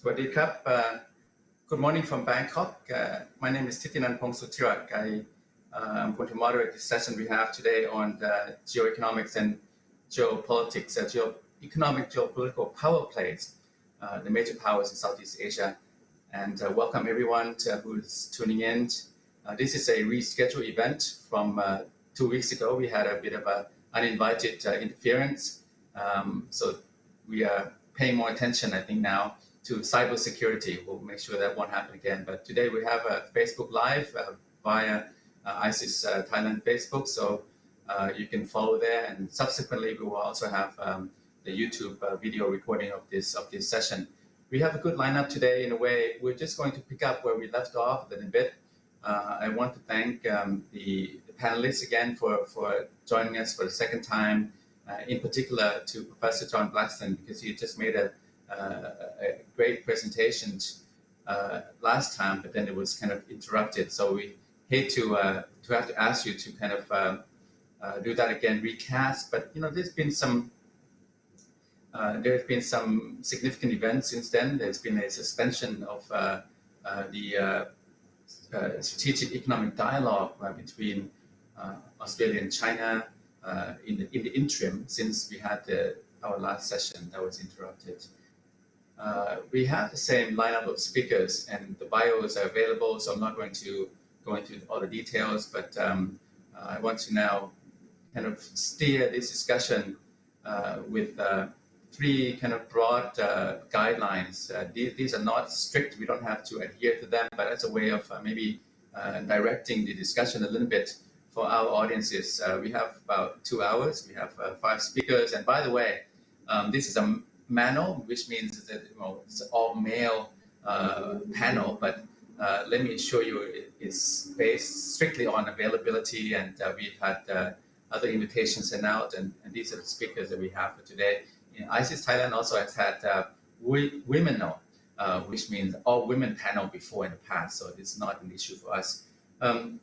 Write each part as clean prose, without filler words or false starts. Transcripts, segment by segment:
Swadikap. Good morning from Bangkok. My name is Titinan Pongsuchirak. I'm going to moderate this session we have today on the geoeconomics and geopolitics, geopolitical power plays, the major powers in Southeast Asia. And welcome everyone who's tuning in. This is a rescheduled event from 2 weeks ago. We had a bit of an uninvited interference. So we are paying more attention, I think, now to cybersecurity. We'll make sure that won't happen again. But today we have a Facebook Live via ISIS Thailand Facebook, so you can follow there. And subsequently, we will also have the YouTube video recording of this session. We have a good lineup today. In a way, we're just going to pick up where we left off a little bit. I want to thank the panelists again for joining us for the second time. In particular to Professor John Blackstone, because he just made a great presentation last time, but then it was kind of interrupted. So we hate to have to ask you to kind of do that again, recast. But there's been some significant events since then. There's been a suspension of the strategic economic dialogue between Australia and China in the interim, since we had our last session that was interrupted. We have the same lineup of speakers, and the bios are available, so I'm not going to go into all the details, but I want to now kind of steer this discussion with three kind of broad guidelines. These are not strict, we don't have to adhere to them, but as a way of maybe directing the discussion a little bit for our audiences. We have about 2 hours, we have 5 speakers, and by the way, this is a panel, which means that it's all male panel, but let me assure you it's based strictly on availability, and we've had other invitations sent out, and these are the speakers that we have for today. ISIS Thailand also has had women, which means all women panel before in the past, so it's not an issue for us.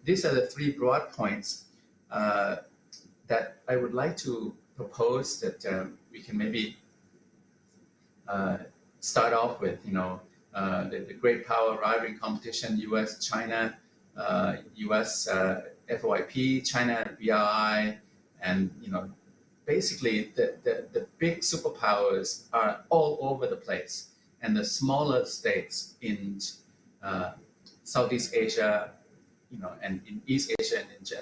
These are the 3 broad points that I would like to propose that we can maybe start off with. The great power rivalry competition, US, China, US FOIP, China BRI, and basically the big superpowers are all over the place, and the smaller states in Southeast Asia, and in East Asia and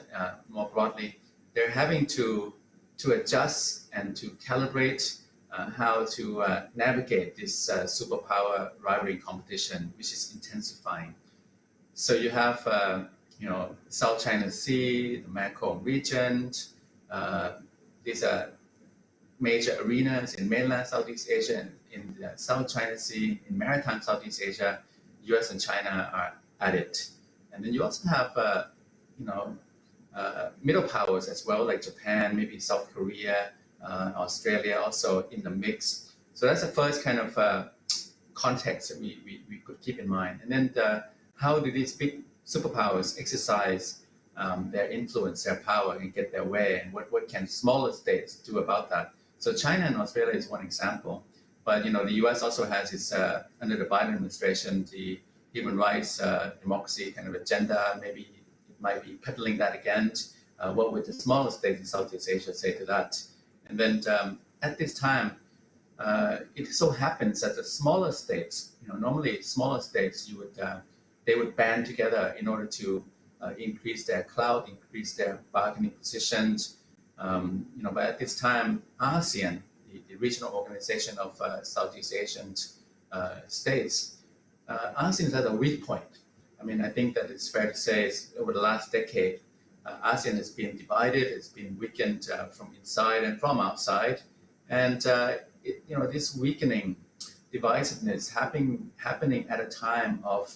more broadly, they're having to adjust and to calibrate how to navigate this superpower rivalry competition, which is intensifying. So you have, South China Sea, the Mekong region. These are major arenas in mainland Southeast Asia, and in the South China Sea, in maritime Southeast Asia, US and China are at it. And then you also have, middle powers as well, like Japan, maybe South Korea, Australia also in the mix. So that's the first kind of context that we could keep in mind. And then how do these big superpowers exercise their influence, their power, and get their way, and what can smaller states do about that? So China and Australia is one example, but the US also has its, under the Biden administration, the human rights, democracy kind of agenda. Maybe it might be peddling that again. What would the smaller states in Southeast Asia say to that? And then at this time, it so happens that the smaller states, normally smaller states, they would band together in order to increase their clout, increase their bargaining positions. But at this time, Asean, the regional organization of Southeast Asian states, ASEAN is at a weak point. I think that it's fair to say over the last decade, ASEAN has been divided, it's been weakened from inside and from outside. And this weakening divisiveness happening at a time of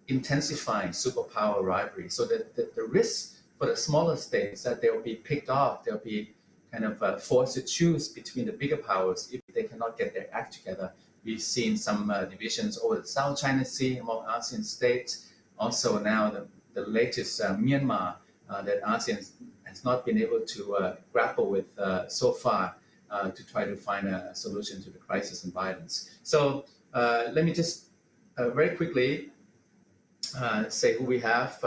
intensifying superpower rivalry. So that the risk for the smaller states that they'll be picked off, they'll be kind of forced to choose between the bigger powers if they cannot get their act together. We've seen some divisions over the South China Sea among ASEAN states. Also now the latest Myanmar that ASEAN has not been able to grapple with so far to try to find a solution to the crisis and violence. So Let me just very quickly say who we have.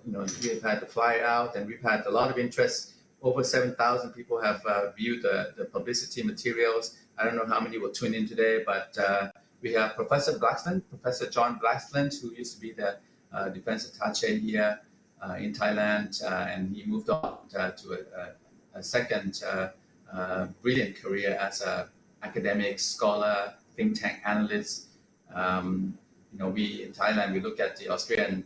We've had the flyer out, and we've had a lot of interest. Over 7,000 people have viewed the publicity materials. I don't know how many will tune in today, but we have Professor John Blackland, who used to be the defense attaché here in Thailand, and he moved on to a second brilliant career as an academic, scholar, think tank analyst. We in Thailand, we look at the Australian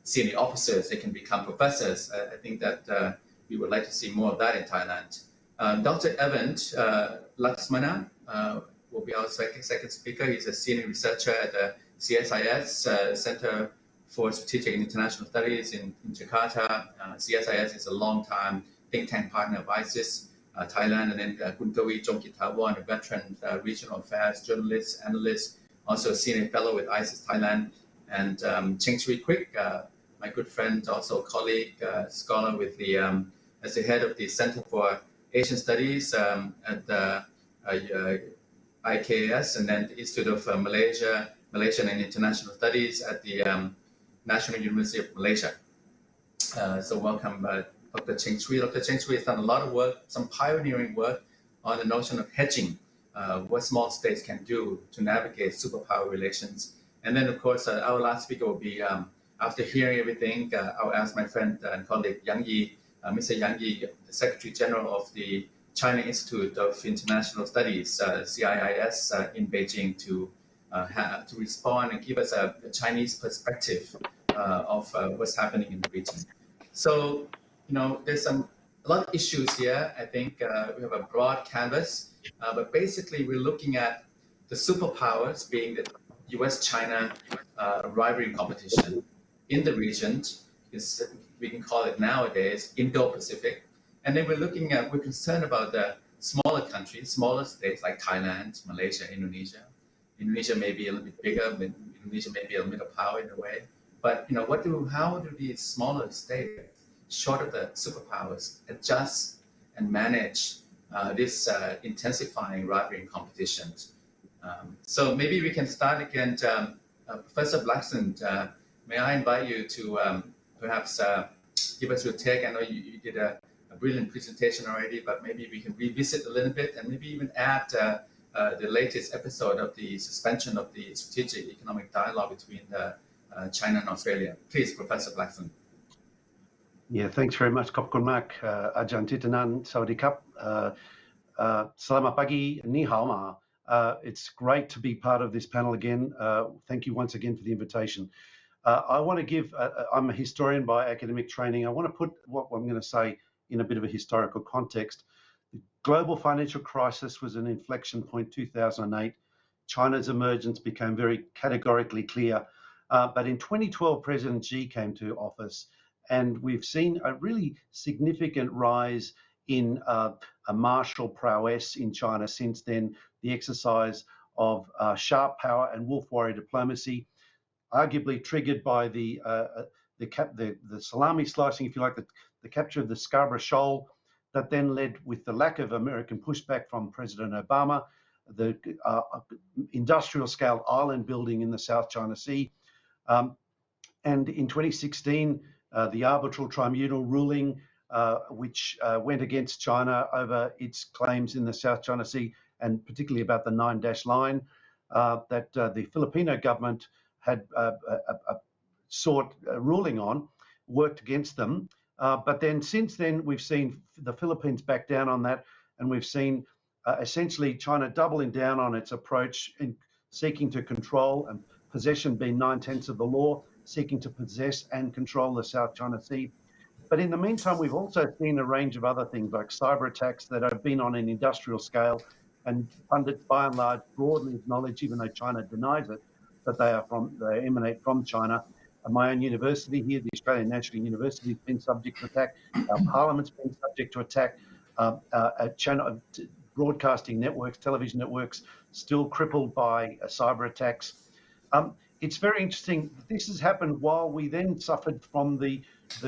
senior officers, they can become professors. I think that we would like to see more of that in Thailand. Dr. Evan Laxmana will be our second speaker. He's a senior researcher at the CSIS, Center for Strategic and International Studies in Jakarta. CSIS is a long-time think tank partner of ISIS, Thailand, and then Kunkawi Jongkitawan, a veteran regional affairs journalist, analyst, also a senior fellow with ISIS Thailand, and Cheng Chui Quick, my good friend, also colleague, scholar with the as the head of the Center for Asian Studies at the IKAS, and then the Institute of Malaysian and International Studies at the National University of Malaysia. So welcome, Dr. Cheng Chui. Dr. Cheng Chui has done a lot of work, some pioneering work on the notion of hedging, what small states can do to navigate superpower relations. And then, of course, our last speaker will be, after hearing everything, I'll ask my friend and colleague Yang Yi, Mr. Yang Yi, the Secretary General of the China Institute of International Studies, CIIS, in Beijing, to respond and give us a Chinese perspective of what's happening in the region. So, there's a lot of issues here. I think we have a broad canvas, but basically we're looking at the superpowers being the US-China rivalry competition in the region. We can call it nowadays Indo-Pacific. And then we're concerned about the smaller countries, smaller states like Thailand, Malaysia, Indonesia. Indonesia may be a little bit bigger, but Indonesia may be a little bit of power in a way. But how do these smaller states, short of the superpowers, adjust and manage this intensifying rivalry and competition? So maybe we can start again. Professor Blackson, may I invite you to perhaps give us your take? I know you did a brilliant presentation already, but maybe we can revisit a little bit and maybe even add the latest episode of the suspension of the strategic economic dialogue between China and Australia. Please, Professor Blackson. Yeah, thanks very much, Kop Kun Mak, Ajahn Titanan, Sawadee Kap, Selamat Pagi, Ni Hao Ma. It's great to be part of this panel again. Thank you once again for the invitation. I want to give, I'm a historian by academic training. I want to put what I'm going to say in a bit of a historical context. The global financial crisis was an inflection point, 2008. China's emergence became very categorically clear. But in 2012, President Xi came to office, and we've seen a really significant rise in a martial prowess in China since then, the exercise of sharp power and wolf warrior diplomacy, arguably triggered by the salami slicing, if you like, the capture of the Scarborough Shoal, that then led, with the lack of American pushback from President Obama, the industrial scale island building in the South China Sea. And in 2016, the arbitral tribunal ruling, which went against China over its claims in the South China Sea, and particularly about the 9-dash line, that the Filipino government had sought a ruling on, worked against them. But then since then, we've seen the Philippines back down on that, and we've seen essentially China doubling down on its approach in seeking to control, and possession being 9/10 of the law, seeking to possess and control the South China Sea. But in the meantime, we've also seen a range of other things like cyber attacks that have been on an industrial scale, and pundits by and large broadly acknowledge, even though China denies it, that they emanate from China. My own university here, the Australian National University, has been subject to attack. Our parliament's been subject to attack. China broadcasting networks, television networks, still crippled by cyber attacks. It's very interesting. This has happened while we then suffered from the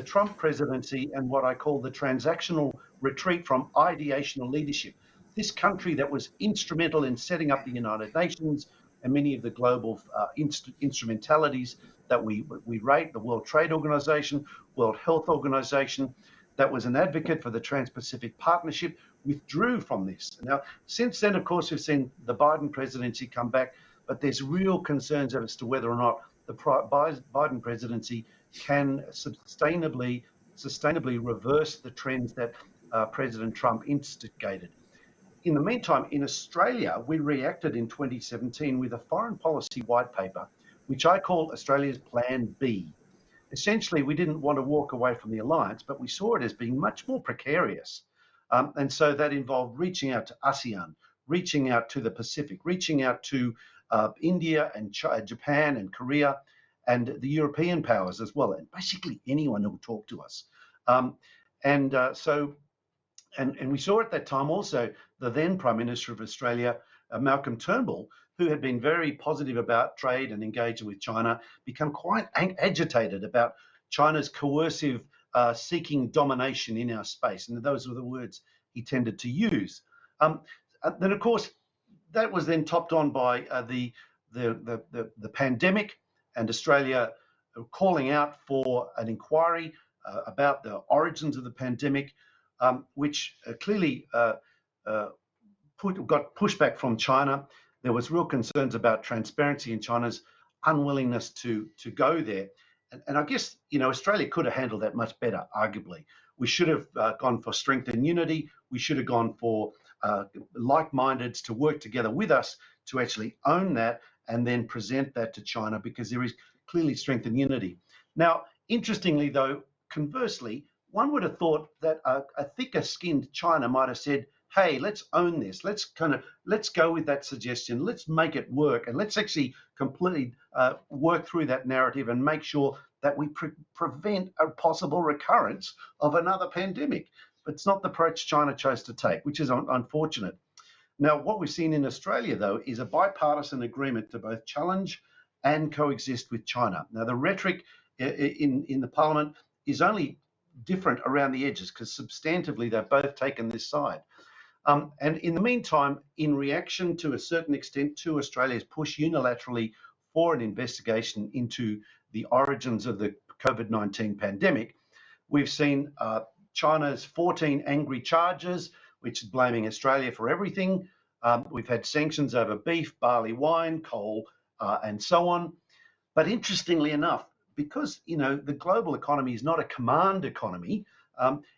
Trump presidency and what I call the transactional retreat from ideational leadership. this country that was instrumental in setting up the United Nations and many of the global instrumentalities that we rate, the World Trade Organization, World Health Organization, that was an advocate for the Trans-Pacific Partnership, withdrew from this. Now, since then, of course, we've seen the Biden presidency come back, but there's real concerns as to whether or not the Biden presidency can sustainably reverse the trends that President Trump instigated. In the meantime, in Australia, we reacted in 2017 with a foreign policy white paper, which I call Australia's Plan B. Essentially, we didn't want to walk away from the alliance, but we saw it as being much more precarious. And so that involved reaching out to Asean, reaching out to the Pacific, reaching out to India and Japan and Korea and the European powers as well, and basically anyone who would talk to us. And we saw at that time also the then Prime Minister of Australia, Malcolm Turnbull, who had been very positive about trade and engaging with China, become quite agitated about China's coercive seeking domination in our space. And those were the words he tended to use. Then, of course, that was then topped on by the pandemic and Australia calling out for an inquiry about the origins of the pandemic, which clearly got pushback from China. There was real concerns about transparency and China's unwillingness to go there. And I guess, Australia could have handled that much better, arguably. We should have gone for strength and unity. We should have gone for like-mindeds to work together with us to actually own that and then present that to China, because there is clearly strength and unity. Now, interestingly, though, conversely, one would have thought that a thicker-skinned China might have said, hey, let's own this. Let's go with that suggestion. Let's make it work. And let's actually completely work through that narrative and make sure that we prevent a possible recurrence of another pandemic. But it's not the approach China chose to take, which is unfortunate. Now, what we've seen in Australia, though, is a bipartisan agreement to both challenge and coexist with China. Now, the rhetoric in the parliament is only different around the edges because substantively they've both taken this side. And in the meantime, in reaction to a certain extent to Australia's push unilaterally for an investigation into the origins of the COVID-19 pandemic, we've seen China's 14 angry charges, which is blaming Australia for everything. We've had sanctions over beef, barley, wine, coal, and so on. But interestingly enough, because the global economy is not a command economy,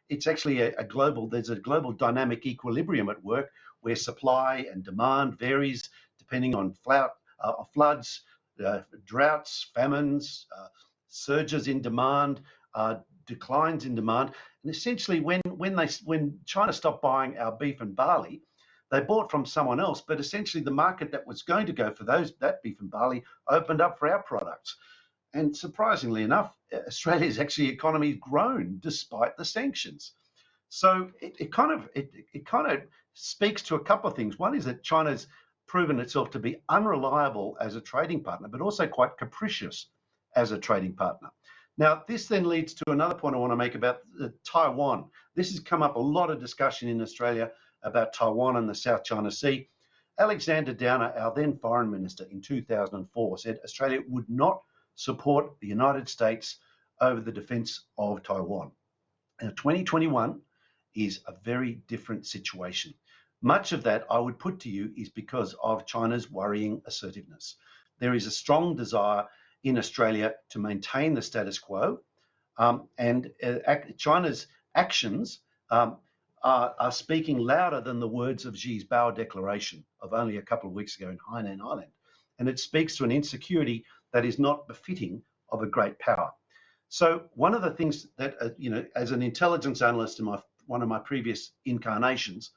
it's actually there's a global dynamic equilibrium at work where supply and demand varies depending on floods, droughts, famines, surges in demand, declines in demand. And essentially when China stopped buying our beef and barley, they bought from someone else, but essentially the market that was going to go for that beef and barley opened up for our products. And surprisingly enough, Australia's actually economy grown despite the sanctions. So it kind of speaks to a couple of things. One is that China's proven itself to be unreliable as a trading partner, but also quite capricious as a trading partner. Now, this then leads to another point I want to make about Taiwan. This has come up a lot of discussion in Australia about Taiwan and the South China Sea. Alexander Downer, our then foreign minister in 2004, said Australia would not support the United States over the defense of Taiwan. Now, 2021 is a very different situation. Much of that, I would put to you, is because of China's worrying assertiveness. There is a strong desire in Australia to maintain the status quo, and China's actions are speaking louder than the words of Xi's Boer Declaration of only a couple of weeks ago in Hainan Island. And it speaks to an insecurity that is not befitting of a great power. So one of the things that, as an intelligence analyst in one of my previous incarnations,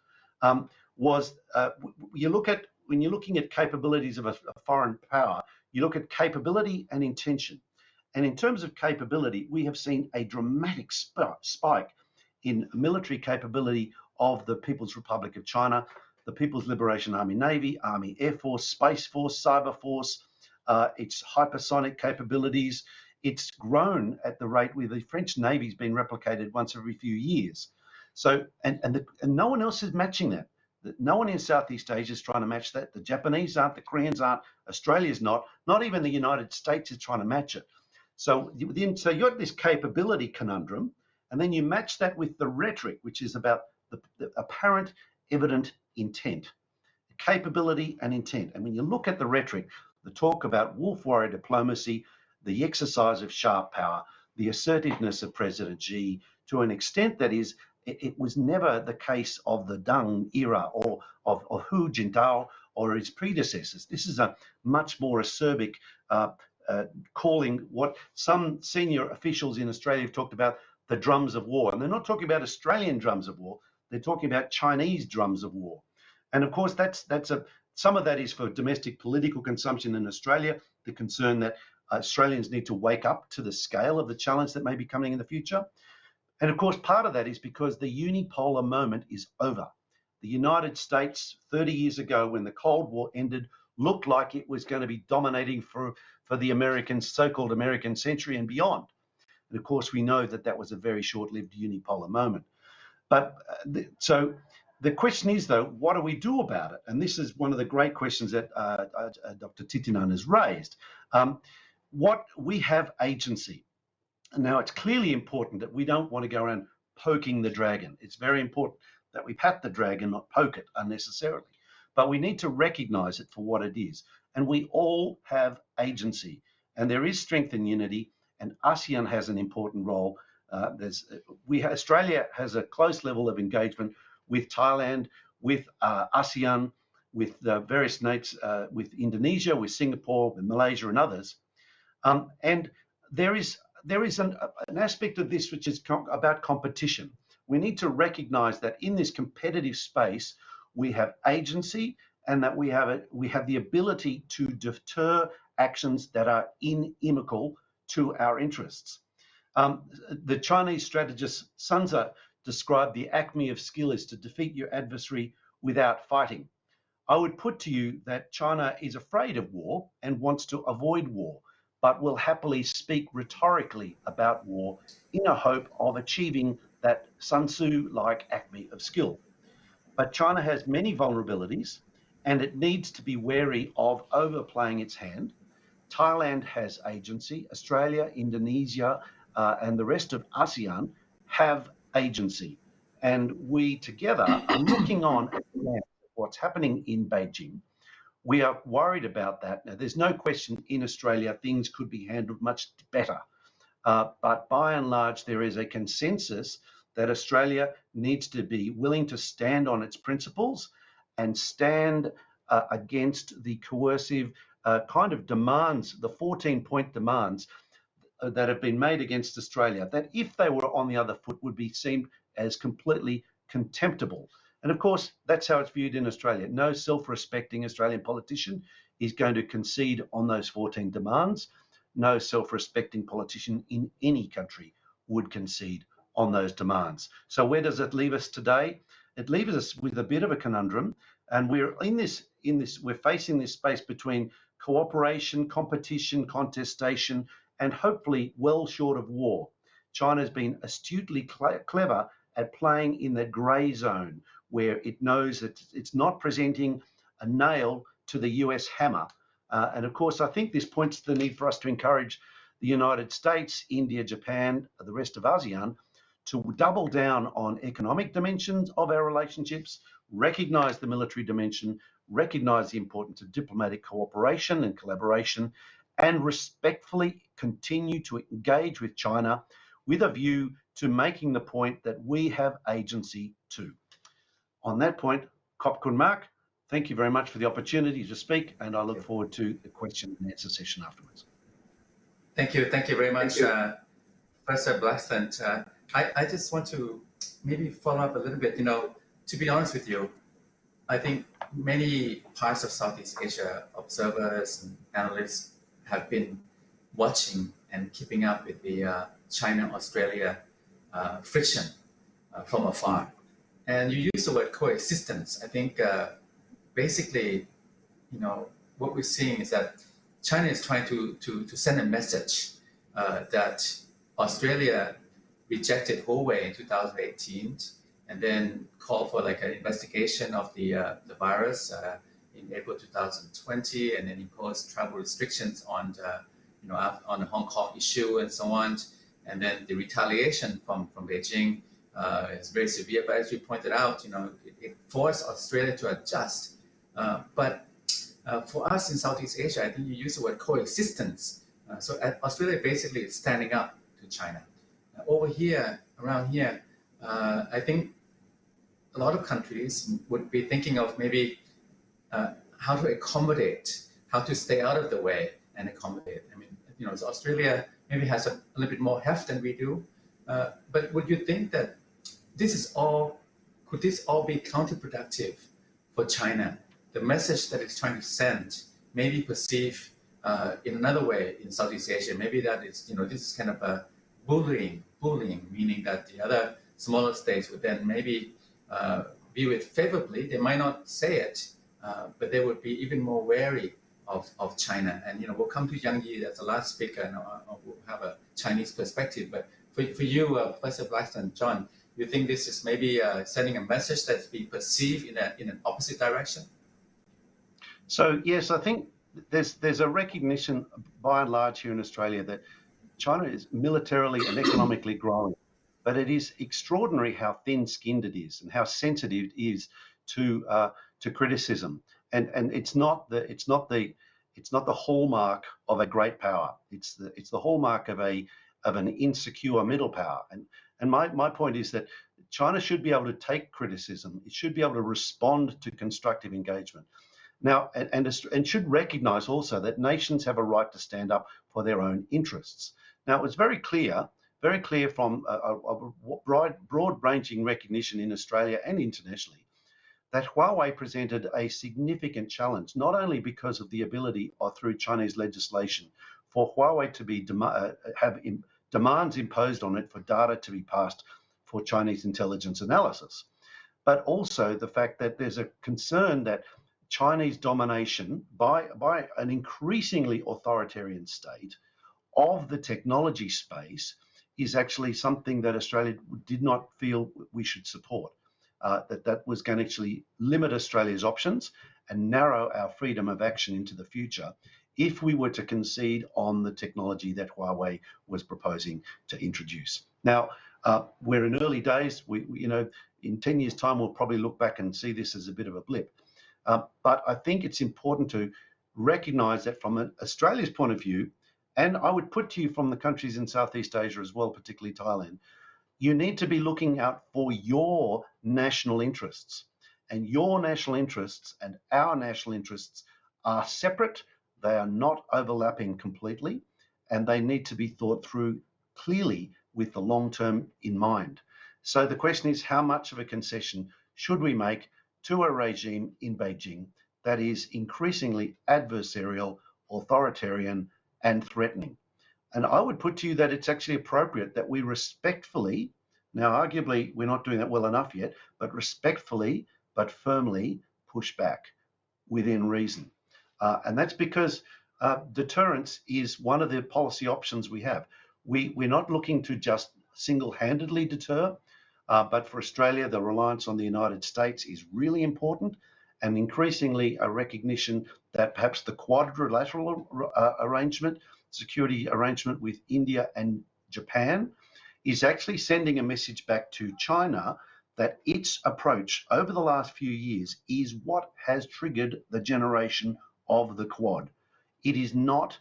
was when you're looking at capabilities of a foreign power, you look at capability and intention. And in terms of capability, we have seen a dramatic spike in military capability of the People's Republic of China, the People's Liberation Army Navy, Army Air Force, Space Force, Cyber Force, its hypersonic capabilities. It's grown at the rate where the French Navy's been replicated once every few years. So, and no one else is matching that. No one in Southeast Asia is trying to match that. The Japanese aren't, the Koreans aren't, Australia's not even the United States is trying to match it. So you've got this capability conundrum, and then you match that with the rhetoric, which is about the apparent, evident intent, capability and intent. And when you look at the rhetoric, the talk about wolf warrior diplomacy, the exercise of sharp power, the assertiveness of President Xi, to an extent that is, it was never the case of the Deng era or of Hu Jintao or his predecessors. This is a much more acerbic calling what some senior officials in Australia have talked about the drums of war. And they're not talking about Australian drums of war. They're talking about Chinese drums of war. And of course, some of that is for domestic political consumption in Australia, the concern that Australians need to wake up to the scale of the challenge that may be coming in the future. And of course, part of that is because the unipolar moment is over. The United States, 30 years ago, when the Cold War ended, looked like it was going to be dominating for the American, so-called American century and beyond. And of course, we know that that was a very short-lived unipolar moment. But so the question is, though, what do we do about it? And this is one of the great questions that Dr. Titinan has raised. We have agency. Now, it's clearly important that we don't want to go around poking the dragon. It's very important that we pat the dragon, not poke it unnecessarily. But we need to recognize it for what it is. And we all have agency. And there is strength in unity, and ASEAN has an important role. Australia has a close level of engagement with Thailand, with ASEAN, with the various states, with Indonesia, with Singapore, with Malaysia and others. And there is an aspect of this which is about competition. We need to recognize that in this competitive space, we have agency and that we have the ability to deter actions that are inimical to our interests. The Chinese strategist Sun Tzu described the acme of skill is to defeat your adversary without fighting. I would put to you that China is afraid of war and wants to avoid war, but will happily speak rhetorically about war in a hope of achieving that Sun Tzu-like acme of skill. But China has many vulnerabilities, and it needs to be wary of overplaying its hand. Thailand has agency. Australia, Indonesia, and the rest of ASEAN have agency. And we together are looking on at what's happening in Beijing. We are worried about that. Now, there's no question in Australia things could be handled much better. But by and large, there is a consensus that Australia needs to be willing to stand on its principles and stand against the coercive kind of demands, the 14-point demands that have been made against Australia, that if they were on the other foot would be seen as completely contemptible. And of course, that's how it's viewed in Australia. No self-respecting Australian politician is going to concede on those 14 demands. No self-respecting politician in any country would concede on those demands. So where does it leave us today? It leaves us with a bit of a conundrum, and we're facing this space between cooperation, competition, contestation, and hopefully well short of war. China's been astutely clever at playing in the grey zone, where it knows that it's not presenting a nail to the US hammer. And of course, I think this points to the need for us to encourage the United States, India, Japan, the rest of ASEAN to double down on economic dimensions of our relationships, recognize the military dimension, recognize the importance of diplomatic cooperation and collaboration, and respectfully continue to engage with China with a view to making the point that we have agency too. On that point, Kop Kun Mark, thank you very much for the opportunity to speak, and I look forward to the question and answer session afterwards. Thank you very much, Professor Blackstone. I just want to maybe follow up a little bit. To be honest with you, I think many parts of Southeast Asia observers and analysts have been watching and keeping up with the China-Australia friction from afar. And you use the word coexistence. I think basically, what we're seeing is that China is trying to send a message that Australia rejected Huawei in 2018, and then call for like an investigation of the virus in April 2020, and then impose travel restrictions on on the Hong Kong issue and so on. And then the retaliation from Beijing is very severe. But as you pointed out, it forced Australia to adjust. But for us in Southeast Asia, I think you use the word coexistence. So Australia basically is standing up to China. Over here, around here, I think a lot of countries would be thinking of maybe how to accommodate, how to stay out of the way and accommodate. I mean, so Australia maybe has a little bit more heft than we do. But would you think that could this all be counterproductive for China? The message that it's trying to send may be perceived in another way in Southeast Asia. Maybe that is, this is kind of a bullying, meaning that the other smaller states would then maybe view it favorably. They might not say it, but they would be even more wary of China. And we'll come to Yang Yi as the last speaker, and we'll have a Chinese perspective. But for you, Professor Blackstone, John, you think this is maybe sending a message that's being perceived in an opposite direction? So yes, I think there's a recognition by and large here in Australia that China is militarily and economically growing, but it is extraordinary how thin-skinned it is and how sensitive it is to criticism. And it's not the hallmark of a great power. It's the hallmark of an insecure middle power. And my point is that China should be able to take criticism. It should be able to respond to constructive engagement. Now, and should recognize also that nations have a right to stand up for their own interests. Now, it was very clear from a broad-ranging recognition in Australia and internationally that Huawei presented a significant challenge, not only because of the ability through Chinese legislation for Huawei to have demands imposed on it for data to be passed for Chinese intelligence analysis, but also the fact that there's a concern that Chinese domination by an increasingly authoritarian state of the technology space is actually something that Australia did not feel we should support. That was going to actually limit Australia's options and narrow our freedom of action into the future if we were to concede on the technology that Huawei was proposing to introduce. Now, we're in early days. In 10 years' time, we'll probably look back and see this as a bit of a blip. But I think it's important to recognise that from Australia's point of view, and I would put to you from the countries in Southeast Asia as well, particularly Thailand, you need to be looking out for your national interests. And your national interests and our national interests are separate. They are not overlapping completely, and they need to be thought through clearly with the long term in mind. So the question is, how much of a concession should we make to a regime in Beijing that is increasingly adversarial, authoritarian, and threatening? And I would put to you that it's actually appropriate that we respectfully, now arguably we're not doing that well enough yet, but respectfully but firmly push back within reason. And that's because deterrence is one of the policy options we have. We're not looking to just single-handedly deter, but for Australia, the reliance on the United States is really important, and increasingly a recognition that perhaps the quadrilateral arrangement, security arrangement with India and Japan, is actually sending a message back to China that its approach over the last few years is what has triggered the generation of the Quad. It is not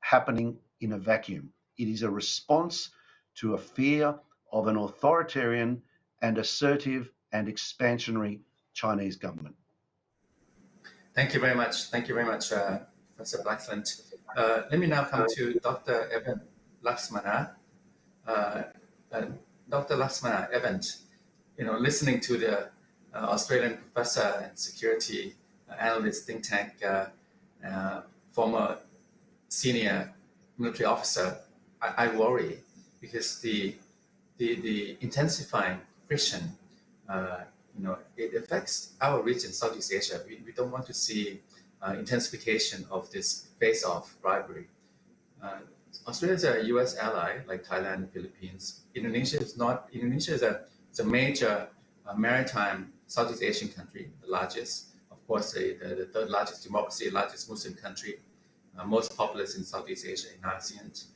happening in a vacuum. It is a response to a fear of an authoritarian and assertive and expansionary Chinese government. Thank you very much. Thank you very much, Professor Blackstone. Let me now come to Dr. Evan Laxmana. Dr. Laxmana, Evan, listening to the Australian professor and security analyst think tank, former senior military officer, I worry because the intensifying friction, it affects our region, Southeast Asia. We don't want to see intensification of this face-off rivalry. Australia is a U.S. ally, like Thailand and Philippines. Indonesia is not. Indonesia is a major maritime Southeast Asian country, the largest, of course, the third largest democracy, largest Muslim country, most populous in Southeast Asia, in ASEAN.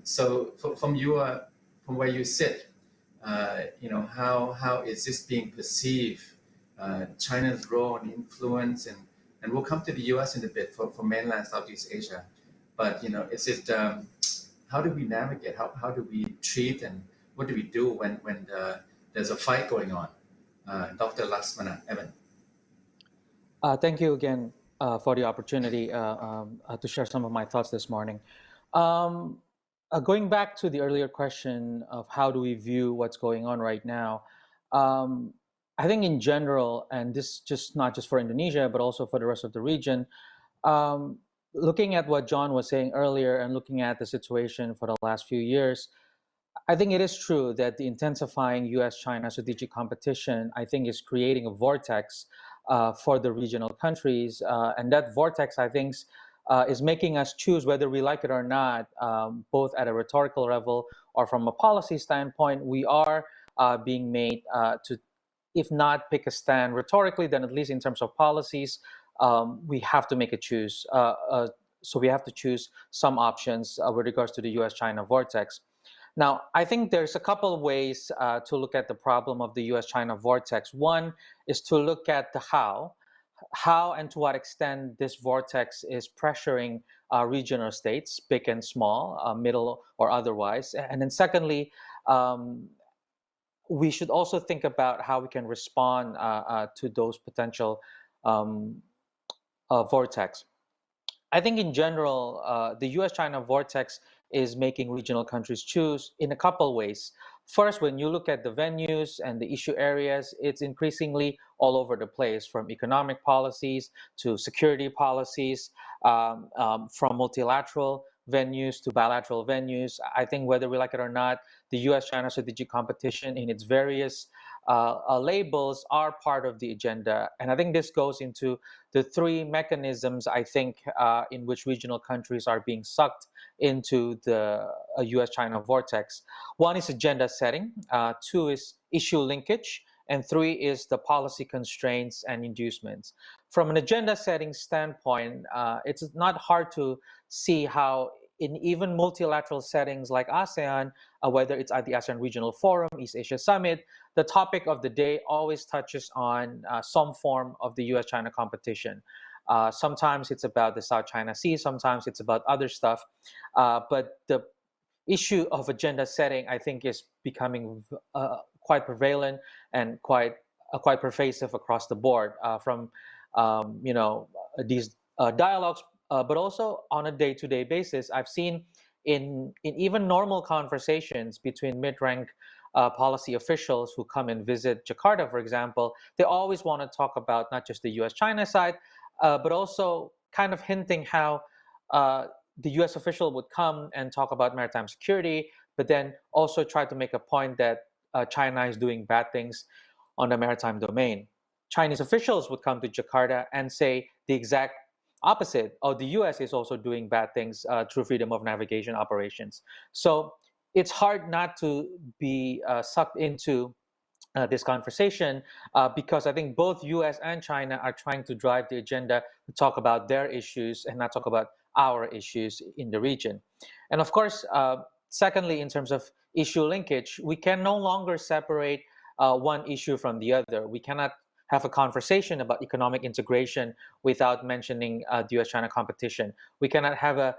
So from where you sit, how is this being perceived? China's role and influence, and we'll come to the U.S. in a bit for mainland Southeast Asia. But is it how do we navigate? How do we treat, and what do we do when there's a fight going on? Dr. Laxmana, Evan. Thank you again for the opportunity to share some of my thoughts this morning. Going back to the earlier question of how do we view what's going on right now, I think in general, and this just not just for Indonesia, but also for the rest of the region, looking at what John was saying earlier and looking at the situation for the last few years, I think it is true that the intensifying US-China strategic competition, I think, is creating a vortex for the regional countries. And that vortex, I think, is making us choose whether we like it or not, both at a rhetorical level or from a policy standpoint. We are being made to, if not pick a stand rhetorically, then at least in terms of policies, we have to make a choose. So we have to choose some options with regards to the US-China vortex. Now, I think there's a couple of ways to look at the problem of the US-China vortex. One is to look at the how and to what extent this vortex is pressuring regional states, big and small, middle or otherwise. And then secondly, we should also think about how we can respond to those potential vortex. I think in general, the US-China vortex is making regional countries choose in a couple ways. First, when you look at the venues and the issue areas, it's increasingly all over the place, from economic policies to security policies, from multilateral venues to bilateral venues. I think whether we like it or not, the US-China strategic competition in its various labels are part of the agenda. And I think this goes into the three mechanisms, I think, in which regional countries are being sucked into the US-China vortex. One is agenda setting, two is issue linkage, and three is the policy constraints and inducements. From an agenda setting standpoint, it's not hard to see how in even multilateral settings like ASEAN, whether it's at the ASEAN Regional Forum, East Asia Summit, the topic of the day always touches on some form of the US-China competition. Sometimes it's about the South China Sea, sometimes it's about other stuff. But the issue of agenda setting, I think, is becoming quite prevalent and quite pervasive across the board from these dialogues, but also on a day-to-day basis. I've seen in even normal conversations between mid-rank policy officials who come and visit Jakarta, for example, they always want to talk about not just the US-China side, but also kind of hinting how the US official would come and talk about maritime security, but then also try to make a point that China is doing bad things on the maritime domain. Chinese officials would come to Jakarta and say the exact opposite. The US is also doing bad things through freedom of navigation operations. So it's hard not to be sucked into this conversation because I think both US and China are trying to drive the agenda to talk about their issues and not talk about our issues in the region. And of course, secondly, in terms of issue linkage, we can no longer separate one issue from the other. We cannot have a conversation about economic integration without mentioning the US-China competition. We cannot have a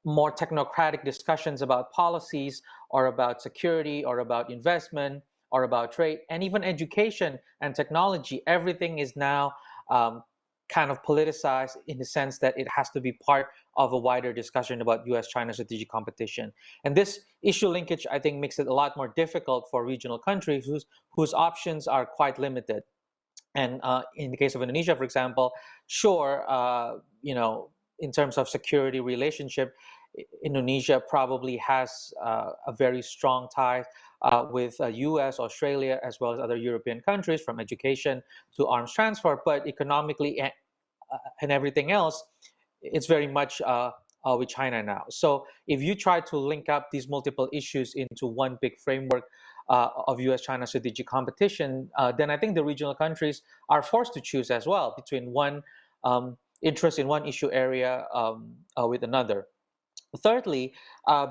more technocratic discussions about policies or about security or about investment or about trade and even education and technology. Everything is now kind of politicized in the sense that it has to be part of a wider discussion about US-China strategic competition. And this issue linkage, I think, makes it a lot more difficult for regional countries whose options are quite limited. And in the case of Indonesia, for example, sure, in terms of security relationship, Indonesia probably has a very strong tie with US, Australia, as well as other European countries, from education to arms transfer. But economically and everything else, it's very much with China now. So if you try to link up these multiple issues into one big framework, of U.S.-China strategic competition, then I think the regional countries are forced to choose as well between one interest in one issue area with another. Thirdly,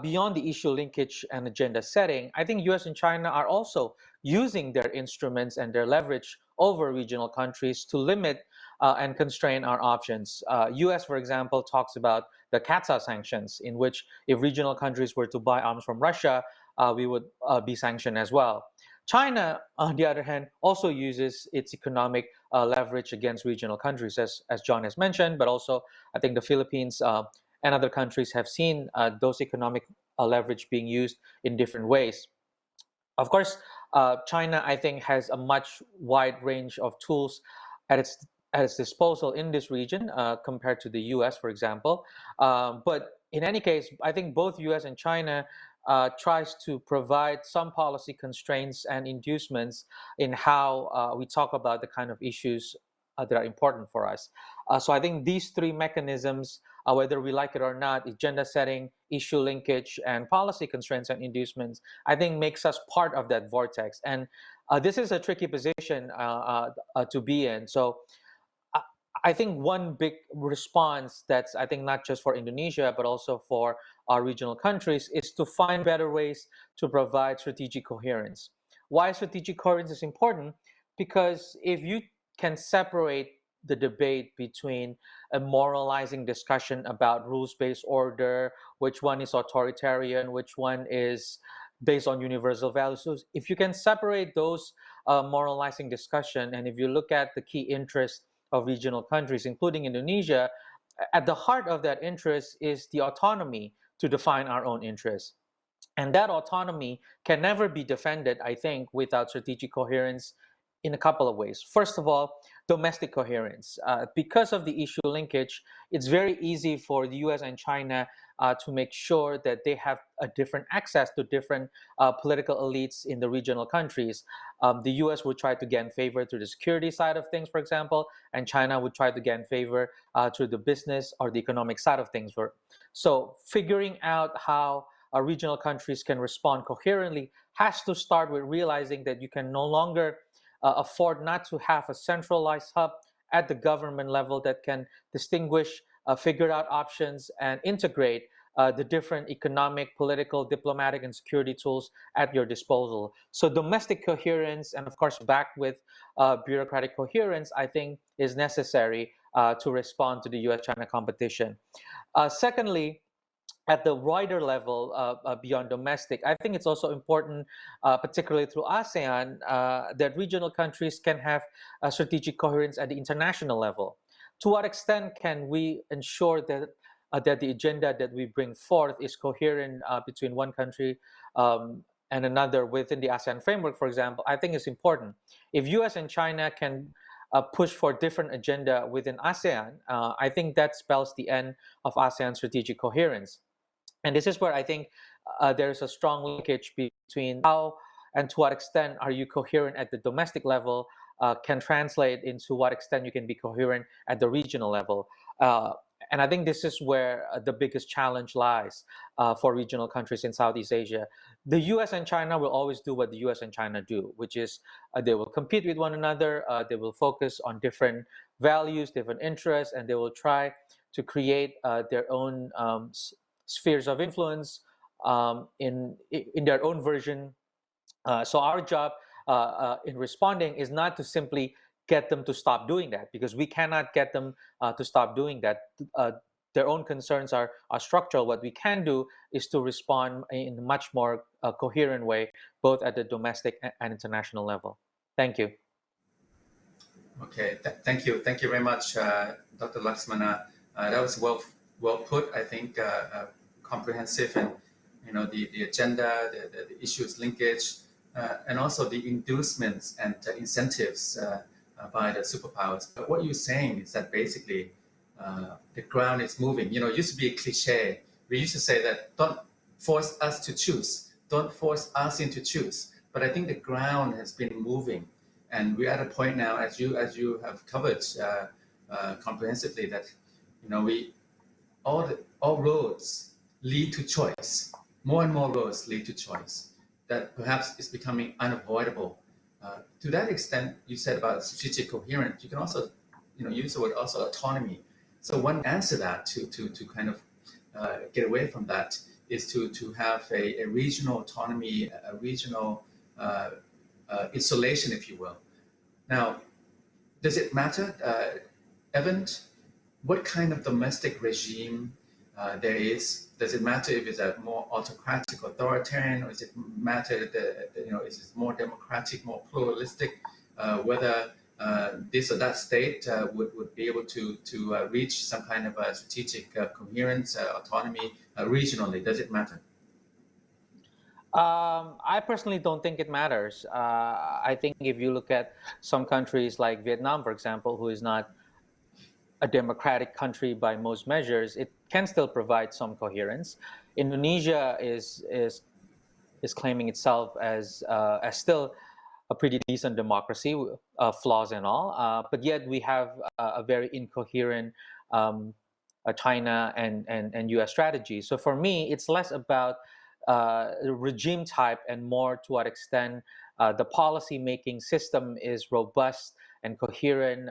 beyond the issue linkage and agenda setting, I think US and China are also using their instruments and their leverage over regional countries to limit and constrain our options. US, for example, talks about the CAATSA sanctions, in which if regional countries were to buy arms from Russia, we would be sanctioned as well. China, on the other hand, also uses its economic leverage against regional countries, as John has mentioned, but also I think the Philippines and other countries have seen those economic leverage being used in different ways. Of course, China, I think, has a much wide range of tools at its disposal in this region compared to the U.S., for example. But in any case, I think both U.S. and China tries to provide some policy constraints and inducements in how we talk about the kind of issues that are important for us. So I think these three mechanisms, whether we like it or not, agenda setting, issue linkage, and policy constraints and inducements, I think makes us part of that vortex. And this is a tricky position to be in. So I think one big response that's, I think, not just for Indonesia, but also for our regional countries is to find better ways to provide strategic coherence. Why strategic coherence is important? Because if you can separate the debate between a moralizing discussion about rules-based order, which one is authoritarian, which one is based on universal values. So if you can separate those moralizing discussion, and if you look at the key interests of regional countries, including Indonesia, at the heart of that interest is the autonomy to define our own interests. And that autonomy can never be defended, I think, without strategic coherence in a couple of ways. First of all, domestic coherence. Because of the issue linkage, it's very easy for the US and China to make sure that they have a different access to different political elites in the regional countries. The US would try to gain favor through the security side of things, for example, and China would try to gain favor through the business or the economic side of things. So figuring out how regional countries can respond coherently has to start with realizing that you can no longer afford not to have a centralized hub at the government level that can distinguish, figure out options, and integrate the different economic, political, diplomatic, and security tools at your disposal. So domestic coherence, and of course backed with bureaucratic coherence, I think is necessary to respond to the US-China competition. Secondly, at the wider level beyond domestic, I think it's also important, particularly through ASEAN, that regional countries can have strategic coherence at the international level. To what extent can we ensure that that the agenda that we bring forth is coherent between one country and another within the ASEAN framework, for example? I think it's important. If US and China can push for different agenda within ASEAN, I think that spells the end of ASEAN strategic coherence. And this is where I think there's a strong linkage between how and to what extent are you coherent at the domestic level can translate into what extent you can be coherent at the regional level. And I think this is where the biggest challenge lies for regional countries in Southeast Asia. The US and China will always do what the US and China do, which is they will compete with one another, they will focus on different values, different interests, and they will try to create their own spheres of influence in their own version. So our job in responding is not to simply get them to stop doing that, because we cannot get them to stop doing that. Their own concerns are structural. What we can do is to respond in a much more coherent way, both at the domestic and international level. Thank you. Okay, thank you very much, Dr. Laxmana. That was well put. I think comprehensive, and the agenda, the issues linkage, and also the inducements and incentives by the superpowers. But what you're saying is that basically the ground is moving. It used to be a cliche. We used to say that don't force us to choose, don't force us into choose. But I think the ground has been moving, and we're at a point now, as you have covered comprehensively, that all roads lead to choice. More and more roads lead to choice. that perhaps is becoming unavoidable. To that extent, you said about strategic coherence. You can also, use the word also autonomy. So one answer that to kind of get away from that is to have a regional autonomy, a regional isolation, if you will. Now, does it matter, Evan, what kind of domestic regime there is? Does it matter if it's a more autocratic, authoritarian, or does it matter that is it more democratic, more pluralistic? Whether this or that state would be able to reach some kind of a strategic coherence, autonomy regionally? Does it matter? I personally don't think it matters. I think if you look at some countries like Vietnam, for example, who is not a democratic country by most measures, it can still provide some coherence. Indonesia is claiming itself as still a pretty decent democracy, flaws and all, but yet we have a very incoherent China and U.S. strategy. So for me, it's less about regime type and more to what extent the policy making system is robust and coherent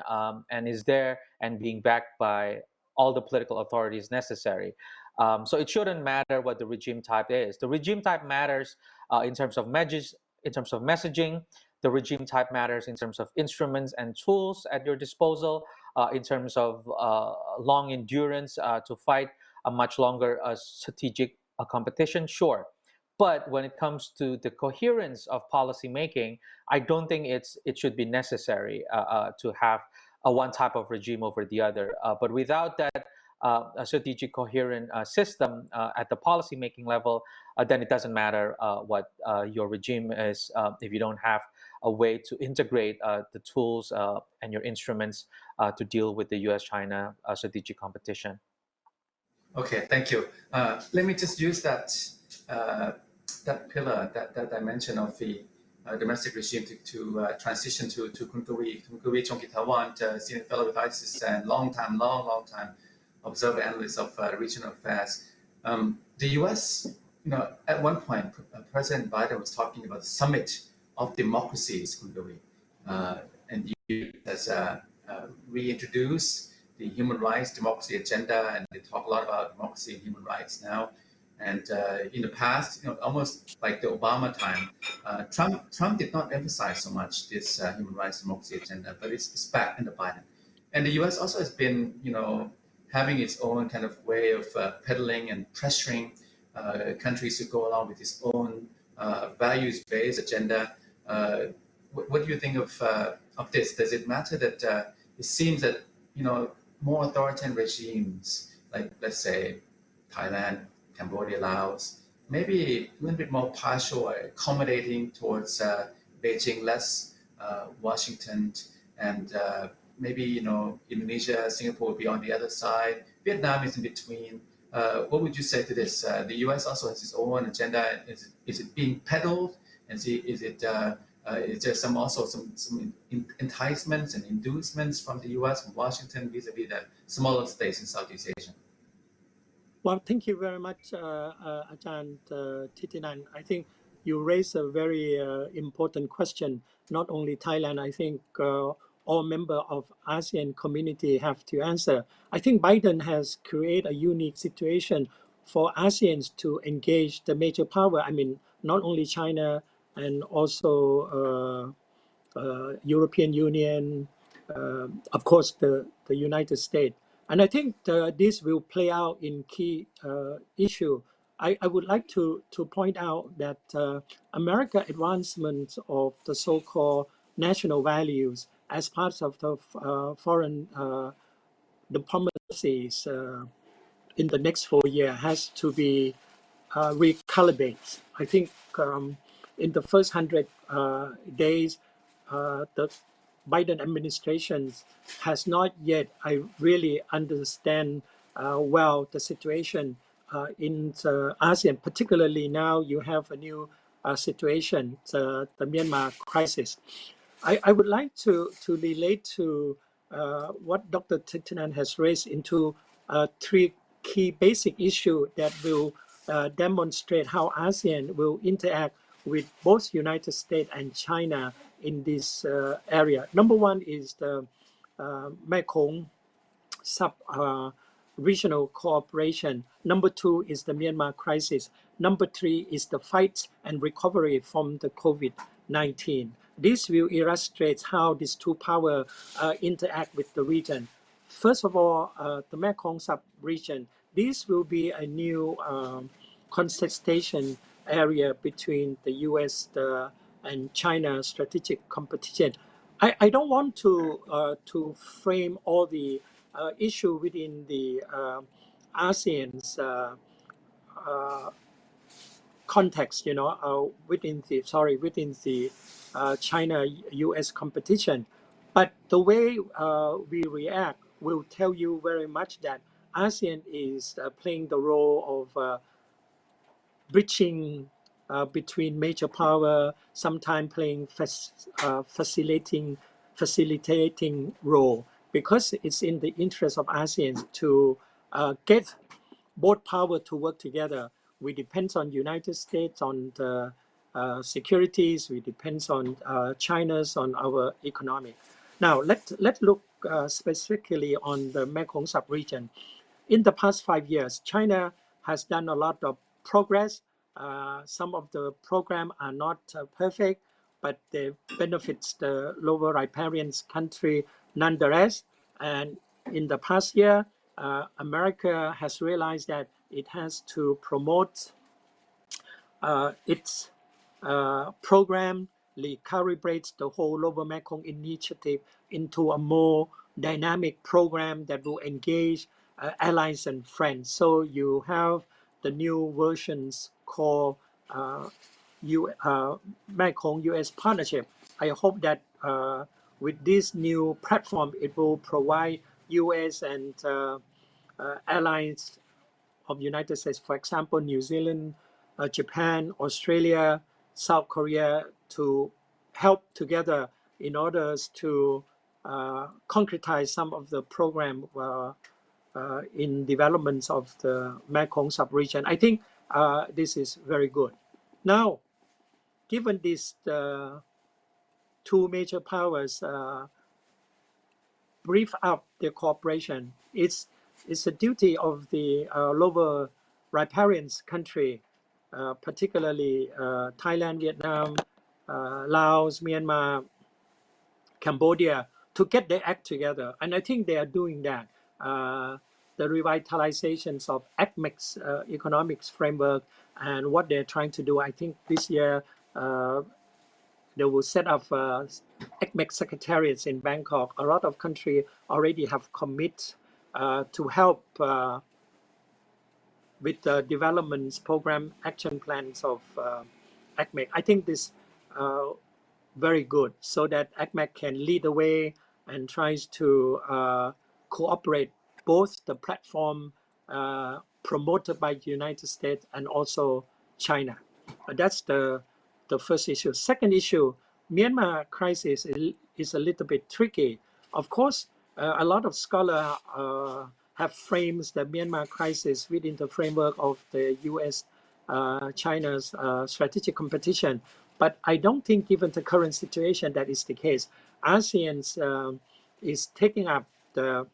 and is there and being backed by all the political authorities necessary. So it shouldn't matter what the regime type is. The regime type matters in terms of messaging. The regime type matters in terms of instruments and tools at your disposal, in terms of long endurance to fight a much longer strategic competition, sure. But when it comes to the coherence of policy making, I don't think it should be necessary to have a one type of regime over the other. But without that a strategic coherent system at the policy making level, then it doesn't matter what your regime is if you don't have a way to integrate the tools and your instruments to deal with the US-China strategic competition. Okay, thank you. Let me just use that pillar, that dimension of the domestic regime to transition to Kun Kawi Chongkitawan, senior fellow with ISIS and long time observer analyst of regional affairs. The U.S., at one point, President Biden was talking about the summit of democracies, Kun Kawi, and he has reintroduced the human rights democracy agenda, and they talk a lot about democracy and human rights now. And in the past, almost like the Obama time, Trump did not emphasize so much this human rights democracy agenda, but it's back in the Biden. And the U.S. also has been, having its own kind of way of peddling and pressuring countries to go along with its own values-based agenda. What do you think of this? Does it matter that it seems that more authoritarian regimes, like let's say Thailand, Cambodia, Laos, maybe a little bit more partial or accommodating towards Beijing, less Washington, and maybe Indonesia, Singapore will be on the other side. Vietnam is in between. What would you say to this? The U.S. also has its own agenda. Is it being peddled? And is there some enticements and inducements from the U.S. from Washington vis-a-vis the smaller states in Southeast Asia? Well, thank you very much, Ajahn Titinan. I think you raised a very important question. Not only Thailand, I think all members of ASEAN community have to answer. I think Biden has created a unique situation for ASEANs to engage the major power. I mean, not only China and also European Union, of course, the United States. And I think this will play out in key issue. I would like to point out that America advancement of the so-called national values as part of the foreign diplomacies in the next 4 years has to be recalibrated. I think in the first 100 days, the Biden administration has not yet, I really understand well the situation in ASEAN, particularly now you have a new situation, the Myanmar crisis. I would like to relate to what Dr. Titinan has raised into three key basic issues that will demonstrate how ASEAN will interact with both United States and China in this area. Number one is the Mekong sub-regional cooperation. Number two is the Myanmar crisis. Number three is the fight and recovery from the COVID-19. This will illustrate how these two powers interact with the region. First of all, the Mekong sub-region. This will be a new contestation area between the U.S. and China strategic competition. I don't want to frame all the issue within the ASEAN's context, within the China-U.S. competition, but the way we react will tell you very much that ASEAN is playing the role of bridging between major power, sometimes playing facilitating role, because it's in the interest of ASEAN to get both power to work together. We depend on United States on the securities. We depend on China's on our economic. Now let's look specifically on the Mekong sub-region. In the past 5 years, China has done a lot of progress. Some of the programs are not perfect, but they benefits the lower riparian country nonetheless. And in the past year, America has realized that it has to promote its program, recalibrate the whole Lower Mekong initiative into a more dynamic program that will engage allies and friends. So you have the new versions called Mekong US Partnership. I hope that with this new platform, it will provide US and allies of United States, for example, New Zealand, Japan, Australia, South Korea, to help together in order to concretize some of the program in developments of the Mekong sub-region. I think this is very good. Now, given these two major powers brief up their cooperation, it's the duty of the lower riparian country, particularly Thailand, Vietnam, Laos, Myanmar, Cambodia, to get their act together. And I think they are doing that. The revitalizations of ACMEC's economics framework and what they're trying to do, I think this year they will set up ACMEC secretariats in Bangkok. A lot of countries already have committed to help with the development program action plans of ACMEC. I think this very good, so that ACMEC can lead the way and tries to cooperate both the platform promoted by the United States and also China. That's the first issue. Second issue, Myanmar crisis is a little bit tricky. Of course, a lot of scholars have framed the Myanmar crisis within the framework of the U.S. China's strategic competition. But I don't think, given the current situation, that is the case. ASEAN is taking up the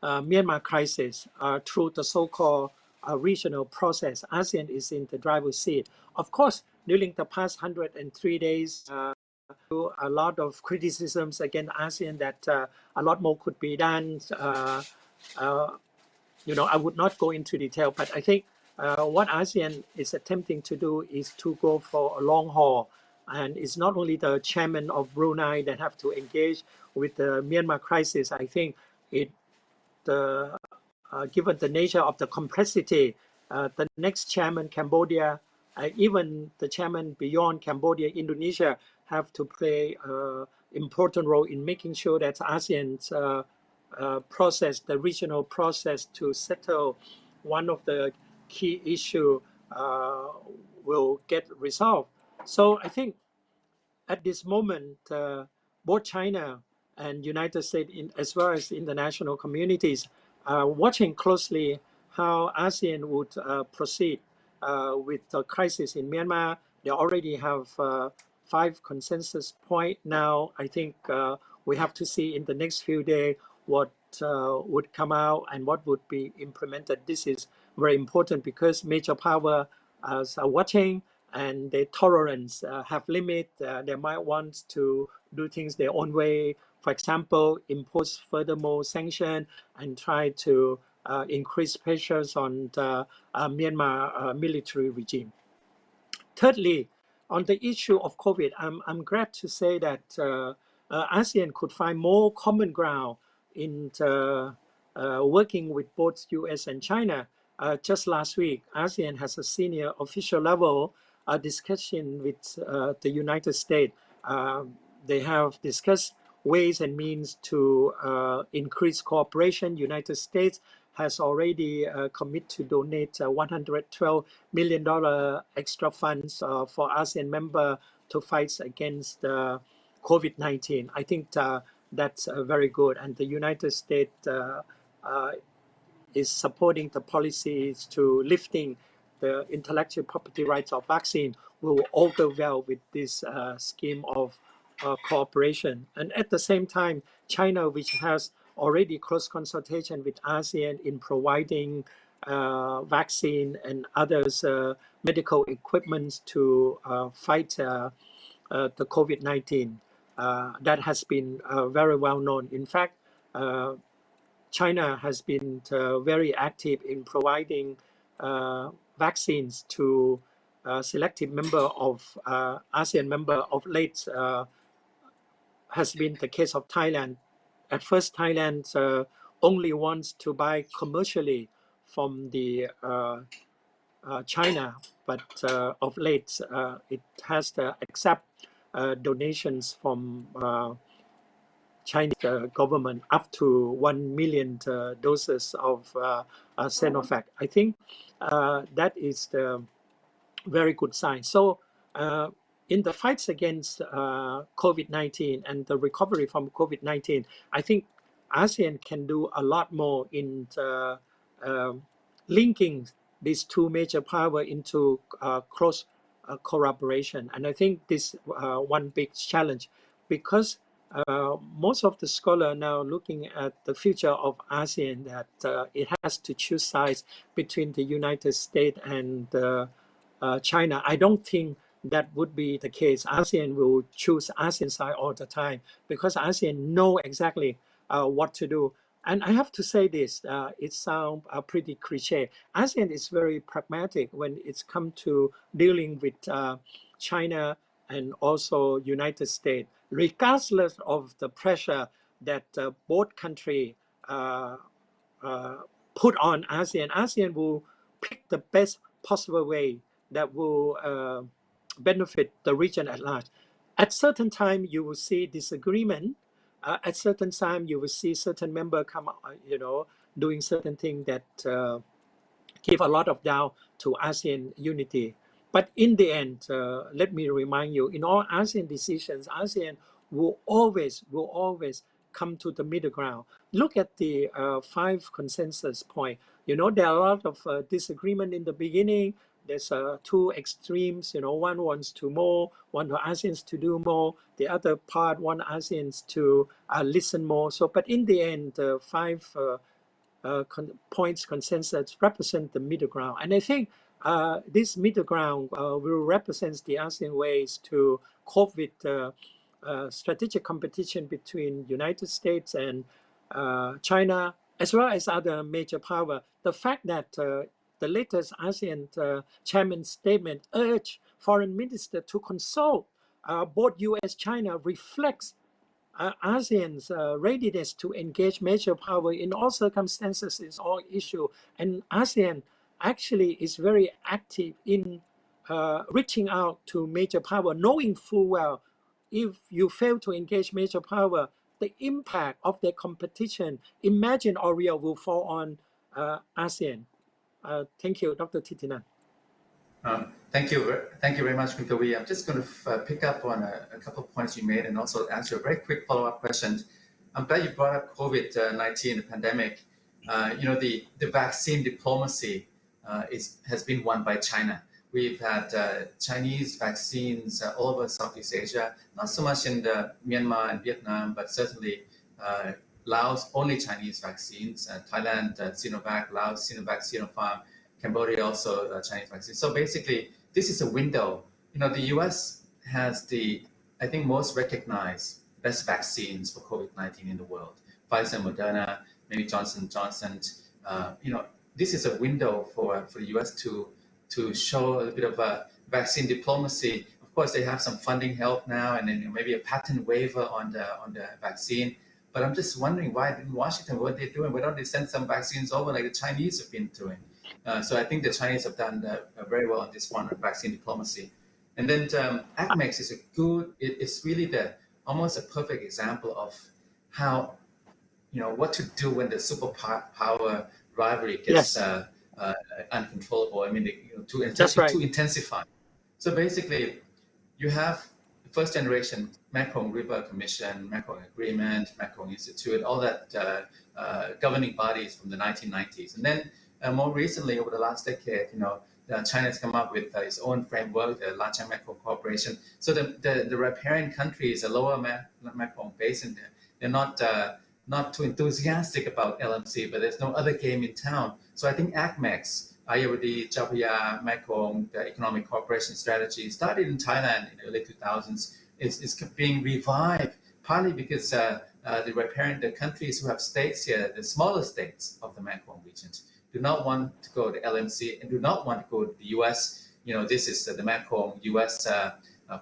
Myanmar crisis through the so-called regional process. ASEAN is in the driver's seat. Of course, during the past 103 days, a lot of criticisms against ASEAN that a lot more could be done. I would not go into detail, but I think what ASEAN is attempting to do is to go for a long haul. And it's not only the chairman of Brunei that have to engage with the Myanmar crisis. I think given the nature of the complexity, the next chairman, Cambodia, even the chairman beyond Cambodia, Indonesia, have to play an important role in making sure that ASEAN's process, the regional process to settle one of the key issue will get resolved. So I think at this moment, both China and United States, as well as international communities, are watching closely how ASEAN would proceed with the crisis in Myanmar. They already have 5 consensus points now. I think we have to see in the next few days what would come out and what would be implemented. This is very important because major powers are watching, and their tolerance have limit. They might want to do things their own way. For example, impose furthermore sanction and try to increase pressures on the Myanmar military regime. Thirdly, on the issue of COVID, I'm glad to say that ASEAN could find more common ground in working with both US and China. Just last week, ASEAN has a senior official level discussion with the United States. They have discussed ways and means to increase cooperation. United States has already committed to donate $112 million extra funds for ASEAN member to fight against COVID-19. I think that's very good, and the United States is supporting the policies to lifting the intellectual property rights of vaccine. Will all go well with this scheme of cooperation. And at the same time, China, which has already close consultation with ASEAN in providing vaccine and others medical equipment to fight the COVID-19. That has been very well known. In fact, China has been very active in providing vaccines to selected member of ASEAN member of late. Has been the case of Thailand. At first, Thailand only wants to buy commercially from the China, but of late it has to accept donations from Chinese government up to 1 million doses of Sinovac. I think that is the very good sign. So in the fights against COVID-19 and the recovery from COVID-19, I think ASEAN can do a lot more in linking these two major powers into close collaboration. And I think this one big challenge, because most of the scholars are now looking at the future of ASEAN, that it has to choose sides between the United States and China. I don't think that would be the case. ASEAN will choose ASEAN side all the time because ASEAN know exactly what to do. And I have to say this, it sounds pretty cliche. ASEAN is very pragmatic when it's come to dealing with China and also United States, regardless of the pressure that both countries put on ASEAN. ASEAN will pick the best possible way that will benefit the region at large. At certain time, you will see disagreement. At certain time, you will see certain member come, doing certain things that give a lot of doubt to ASEAN unity. But in the end, let me remind you, in all ASEAN decisions, ASEAN will always come to the middle ground. Look at the 5 consensus points. There are a lot of disagreement in the beginning. There's 2 extremes. One wants to more, one ASEANs to do more. The other part want ASEANs to listen more. So, but in the end, 5 points consensus represent the middle ground. And I think this middle ground will represent the ASEAN ways to cope with strategic competition between United States and China, as well as other major powers. The fact that the latest ASEAN chairman's statement urged foreign ministers to consult both US and China reflects ASEAN's readiness to engage major power in all circumstances, in all issues. And ASEAN actually is very active in reaching out to major power, knowing full well if you fail to engage major power, the impact of their competition, imagine or real, will fall on ASEAN. Thank you, Dr. Thitinan. Thank you very much, Mr. Wee. I'm just going to pick up on a couple of points you made and also answer a very quick follow-up question. I'm glad you brought up COVID-19, the pandemic. The vaccine diplomacy has been won by China. we've had Chinese vaccines all over Southeast Asia, not so much in the Myanmar and Vietnam, but certainly Laos, only Chinese vaccines, Thailand, Sinovac, Laos, Sinovac, Sinopharm, Cambodia, also Chinese vaccines. So basically, this is a window. The US has I think, most recognized best vaccines for COVID-19 in the world. Pfizer, Moderna, maybe Johnson & Johnson. This is a window for the US to show a bit of a vaccine diplomacy. Of course, they have some funding help now, and then maybe a patent waiver on the vaccine. But I'm just wondering why in Washington, what they're doing, why don't they send some vaccines over like the Chinese have been doing? So I think the Chinese have done very well on this one, vaccine diplomacy. And then ACMEX is it's really almost a perfect example of how, what to do when the superpower rivalry gets uncontrollable. I mean, to intensify. So basically, you have the first generation Mekong River Commission, Mekong Agreement, Mekong Institute, all that governing bodies from the 1990s. And then more recently, over the last decade, China's come up with its own framework, the Lanchang Mekong Cooperation. So the riparian countries, the lower Mekong Basin, they're not too enthusiastic about LMC, but there's no other game in town. So I think ACMEX, Ayeyarwady, Chao Phraya, Mekong, the Economic Cooperation Strategy, started in Thailand in the early 2000s, is being revived, partly because the countries who have states here, the smaller states of the Mekong regions, do not want to go to LMC and do not want to go to the US. This is the Mekong US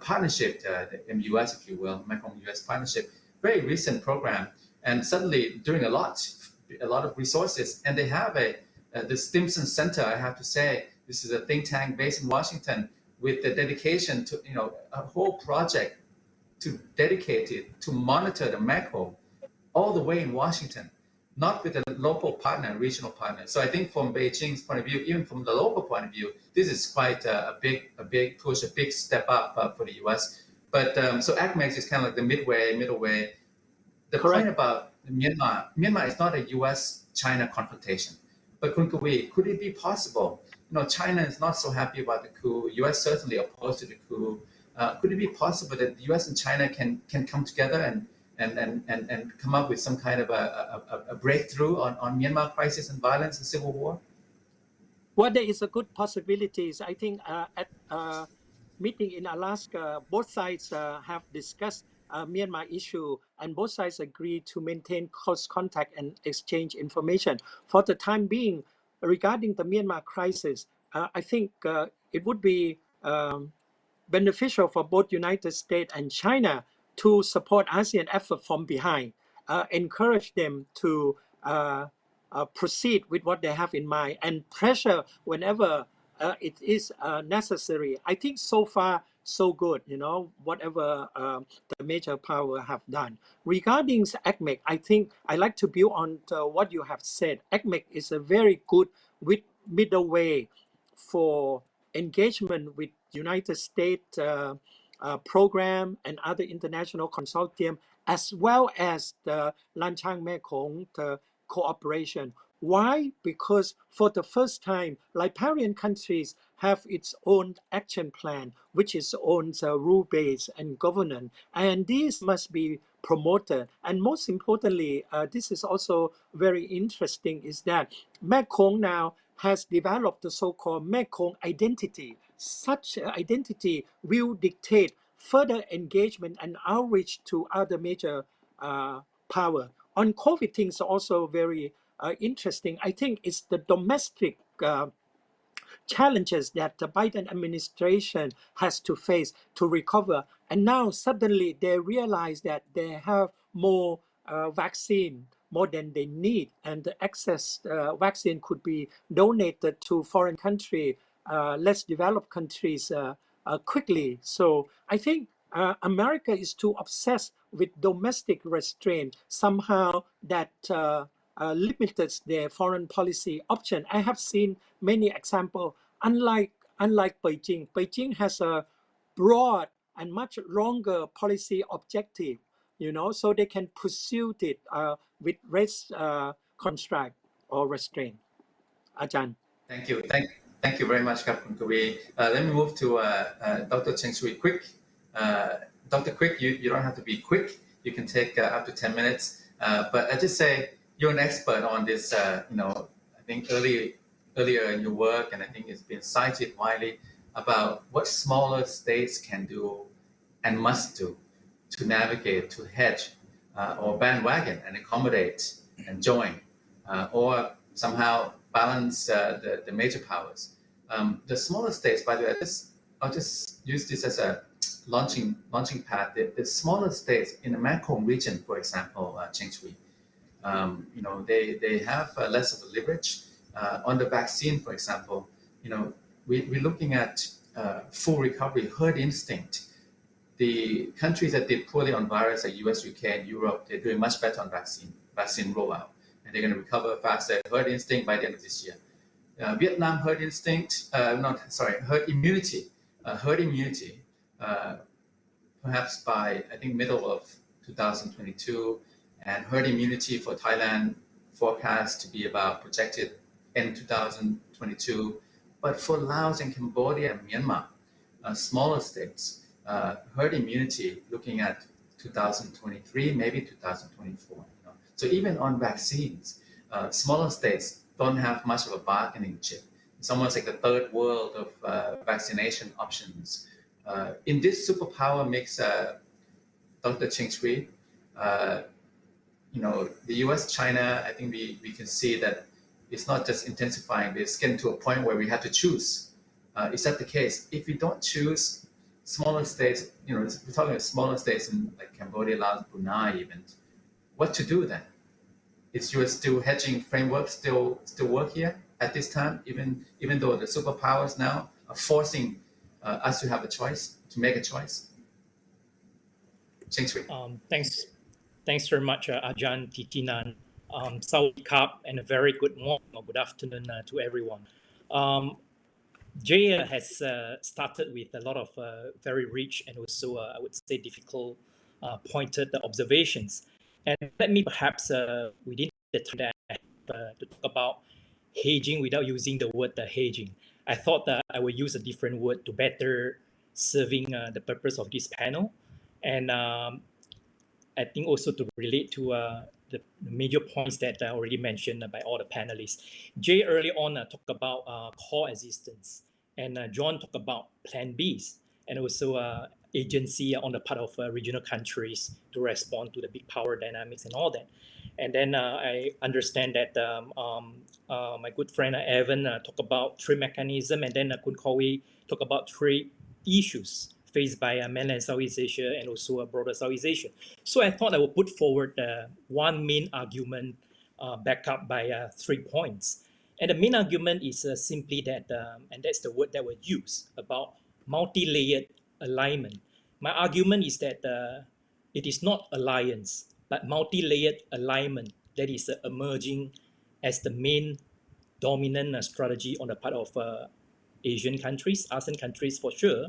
partnership, the MUS, if you will, Mekong US partnership, very recent program, and suddenly doing a lot of resources. And they have the Stimson Center, I have to say, this is a think tank based in Washington with the dedication to, a whole project to dedicate it to monitor the Mekong all the way in Washington, not with a local partner, regional partner. So I think from Beijing's point of view, even from the local point of view, this is quite a big push, a big step up for the US. But so ACMEX is kind of like the middle way. The point about Myanmar is not a US-China confrontation. But Kun Kavi, could it be possible? China is not so happy about the coup. US certainly opposed to the coup. Could it be possible that the US and China can come together and come up with some kind of a breakthrough on Myanmar crisis and violence and civil war? Well, there is a good possibilities. I think at meeting in Alaska, both sides have discussed Myanmar issue, and both sides agree to maintain close contact and exchange information. For the time being, regarding the Myanmar crisis, I think it would be beneficial for both United States and China to support ASEAN effort from behind, encourage them to proceed with what they have in mind, and pressure whenever it is necessary. I think so far so good, whatever the major power have done. Regarding ACMEC, I think I like to build on what you have said. ACMEC is a very good middle way for engagement with United States program and other international consortium, as well as the Lanchang Mekong cooperation. Why? Because for the first time, riparian countries have its own action plan, which is own rule-based and governance, and these must be promoted. And most importantly, this is also very interesting, is that Mekong now has developed the so-called Mekong Identity. Such identity will dictate further engagement and outreach to other major power. On COVID, things are also very interesting. I think it's the domestic challenges that the Biden administration has to face to recover. And now suddenly they realize that they have more vaccine, more than they need, and the excess vaccine could be donated to foreign countries, less developed countries quickly. So I think America is too obsessed with domestic restraint, somehow that limited their foreign policy option. I have seen many examples. Unlike Beijing, Beijing has a broad and much longer policy objective, so they can pursue it with less constraint or restraint. Ajahn. Thank you. Thank you very much, Kapun Kavi. Let me move to Dr. Cheng Shui Quick. Dr. Quick, you don't have to be quick. You can take up to 10 minutes. But I just say you're an expert on this, I think earlier in your work, and I think it's been cited widely about what smaller states can do and must do to navigate, to hedge, or bandwagon and accommodate and join, or somehow balance the major powers. The smaller states, by the way, I'll just use this as a launching pad. The smaller states in the Mekong region, for example, Cheng Shui, they have less of a leverage. On the vaccine, for example, we're looking at full recovery, herd instinct. The countries that did poorly on virus, like US, UK, and Europe, they're doing much better on vaccine rollout, and they're going to recover faster. Herd instinct by the end of this year. Vietnam herd herd immunity. Perhaps by, I think, middle of 2022, and herd immunity for Thailand forecast to be about projected in 2022. But for Laos and Cambodia and Myanmar, smaller states, herd immunity looking at 2023, maybe 2024. So even on vaccines, smaller states don't have much of a bargaining chip. It's almost like the third world of vaccination options. In this superpower mix, Dr. Cheng Shui, the US, China, I think we can see that it's not just intensifying, it's getting to a point where we have to choose. Is that the case? If we don't choose smaller states, we're talking about smaller states in like Cambodia, Laos, Brunei even, what to do then? Is your still hedging framework still work here at this time, even though the superpowers now are forcing us to have a choice, to make a choice? Cheng Shui. Thanks very much, Ajahn Titinan. Sawadee Krap, and a very good morning or good afternoon to everyone. Jay has started with a lot of very rich and also, I would say, difficult pointed observations. And let me perhaps, within the time that I have to talk about hedging without using the word hedging, I thought that I would use a different word to better serving the purpose of this panel. And I think also to relate to the major points that I already mentioned by all the panelists. Jay early on talked about coexistence, and John talked about Plan Bs, and also agency on the part of regional countries to respond to the big power dynamics and all that. And then I understand that my good friend Evan talked about three mechanisms, and then Kun Kawi talked about three issues faced by mainland Southeast Asia and also broader Southeast Asia. So I thought I would put forward one main argument backed up by 3 points. And the main argument is simply that, and that's the word that we use, about multi-layered alignment. My argument is that it is not alliance, but multi-layered alignment that is emerging as the main dominant strategy on the part of Asian countries, ASEAN countries for sure.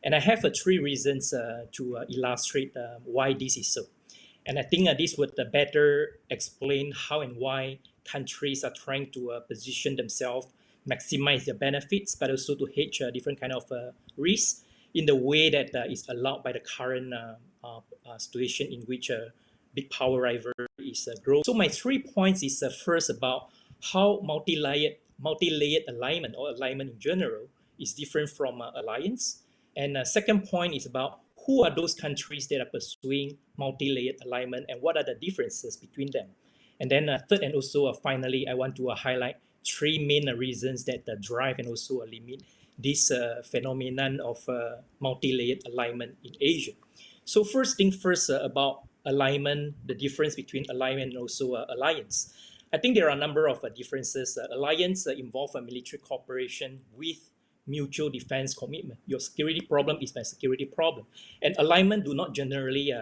And I have 3 reasons to illustrate why this is so. And I think this would better explain how and why countries are trying to position themselves, maximize their benefits, but also to hedge different kind of risks in the way that is allowed by the current situation in which big power rivalry is growing. So my 3 points is first about how multi-layered alignment or alignment in general is different from alliance. And second point is about who are those countries that are pursuing multi-layered alignment and what are the differences between them. And then third and also finally, I want to highlight 3 main reasons that drive and also limit this phenomenon of multi-layered alignment in Asia. So first thing first about alignment, the difference between alignment and also alliance. I think there are a number of differences. Alliance involve a military cooperation with mutual defense commitment. Your security problem is my security problem. And alignment do not generally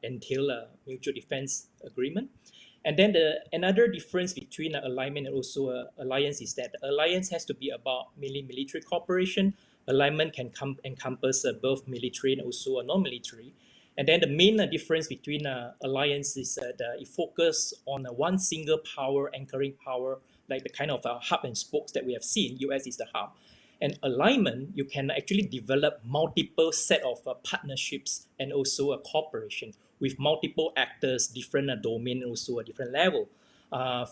entail a mutual defense agreement. And then another difference between alignment and also alliance is that alliance has to be about mainly military cooperation. Alignment can encompass both military and also non-military. And then the main difference between alliance is that it focuses on one single power, anchoring power like the kind of hub and spokes that we have seen. US is the hub. And alignment, you can actually develop multiple set of partnerships and also a cooperation with multiple actors, different domain, also a different level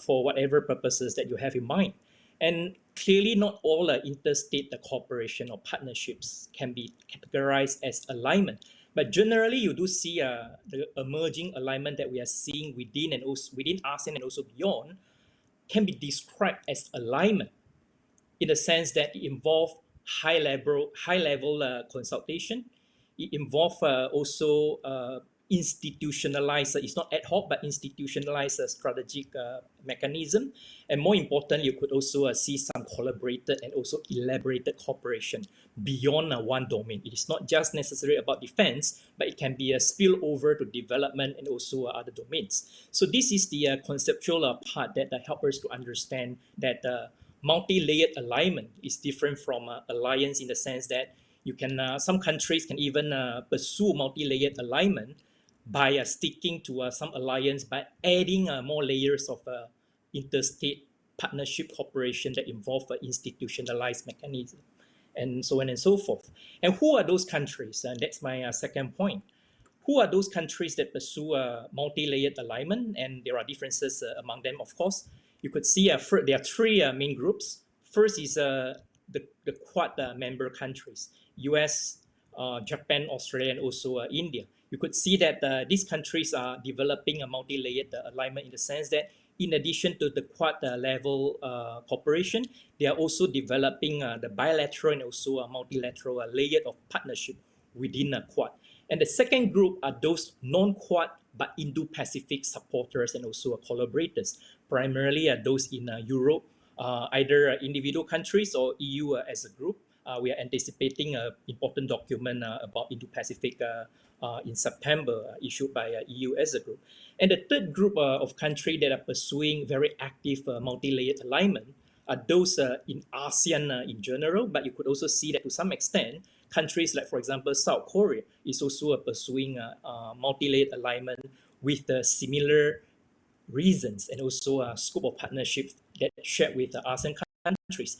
for whatever purposes that you have in mind. And clearly not all interstate cooperation or partnerships can be categorized as alignment. But generally, you do see the emerging alignment that we are seeing within and also within ASEAN and also beyond can be described as alignment in the sense that it involves high level consultation. It involves also institutionalized, it's not ad hoc, but institutionalized strategic mechanism. And more importantly, you could also see some collaborated and also elaborated cooperation beyond one domain. It is not just necessarily about defense, but it can be a spillover to development and also other domains. So this is the conceptual part that helps us to understand that multi-layered alignment is different from alliance in the sense that you can some countries can even pursue multi-layered alignment by sticking to some alliance by adding more layers of interstate partnership cooperation that involve institutionalized mechanism and so on and so forth. And who are those countries? And that's my second point. Who are those countries that pursue multi-layered alignment? And there are differences among them, of course. You could see there are three main groups. First is the Quad member countries, US, Japan, Australia, and also India. You could see that these countries are developing a multi-layered alignment in the sense that in addition to the Quad level cooperation, they are also developing the bilateral and also a multilateral layer of partnership within a Quad. And the second group are those non-Quad but Indo-Pacific supporters and also collaborators, primarily those in Europe, either individual countries or EU as a group. We are anticipating an important document about Indo-Pacific in September, issued by EU as a group. And the third group of countries that are pursuing very active multi-layered alignment are those in ASEAN in general, but you could also see that to some extent, countries like, for example, South Korea is also pursuing multi-layered alignment with similar reasons and also scope of partnership that shared with the ASEAN countries.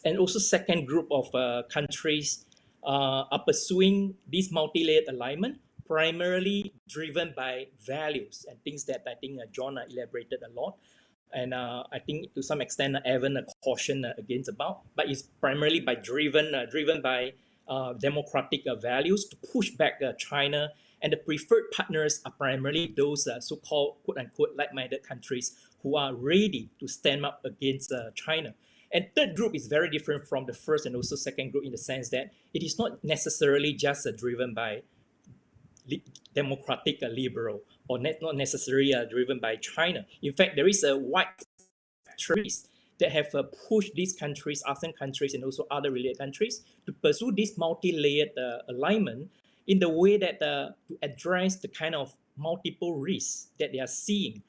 And also second group of countries are pursuing this multi-layered alignment primarily driven by values and things that I think John elaborated a lot. And I think to some extent Evan cautioned against about, but it's primarily by driven by democratic values to push back China. And the preferred partners are primarily those so-called quote-unquote like-minded countries who are ready to stand up against China. And third group is very different from the first and also second group in the sense that it is not necessarily just driven by democratic liberal or not necessarily driven by China. In fact, there is a wide factories that have pushed these countries, ASEAN countries, and also other related countries to pursue this multi-layered alignment in the way that to address the kind of multiple risks that they are seeing.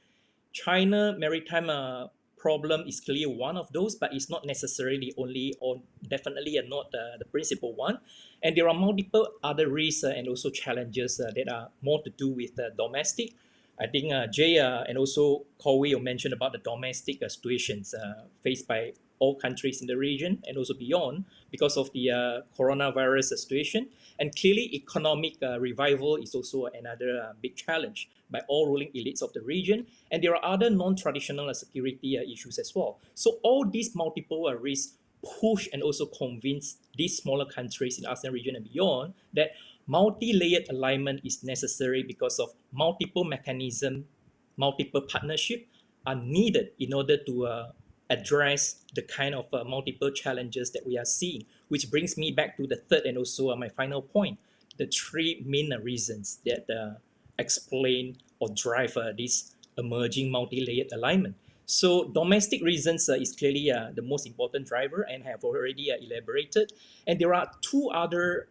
China maritime problem is clearly one of those, but it's not necessarily only or definitely not the principal one. And there are multiple other risks and also challenges that are more to do with domestic. I think Jay and also Corey mentioned about the domestic situations faced by all countries in the region and also beyond because of the coronavirus situation. And clearly economic revival is also another big challenge by all ruling elites of the region. And there are other non-traditional security issues as well. So all these multiple risks push and also convince these smaller countries in ASEAN region and beyond that multi-layered alignment is necessary because of multiple mechanisms, multiple partnership are needed in order to address the kind of multiple challenges that we are seeing, which brings me back to the third and also my final point, the three main reasons that explain or drive this emerging multi-layered alignment. So domestic reasons is clearly the most important driver and have already elaborated. And there are two other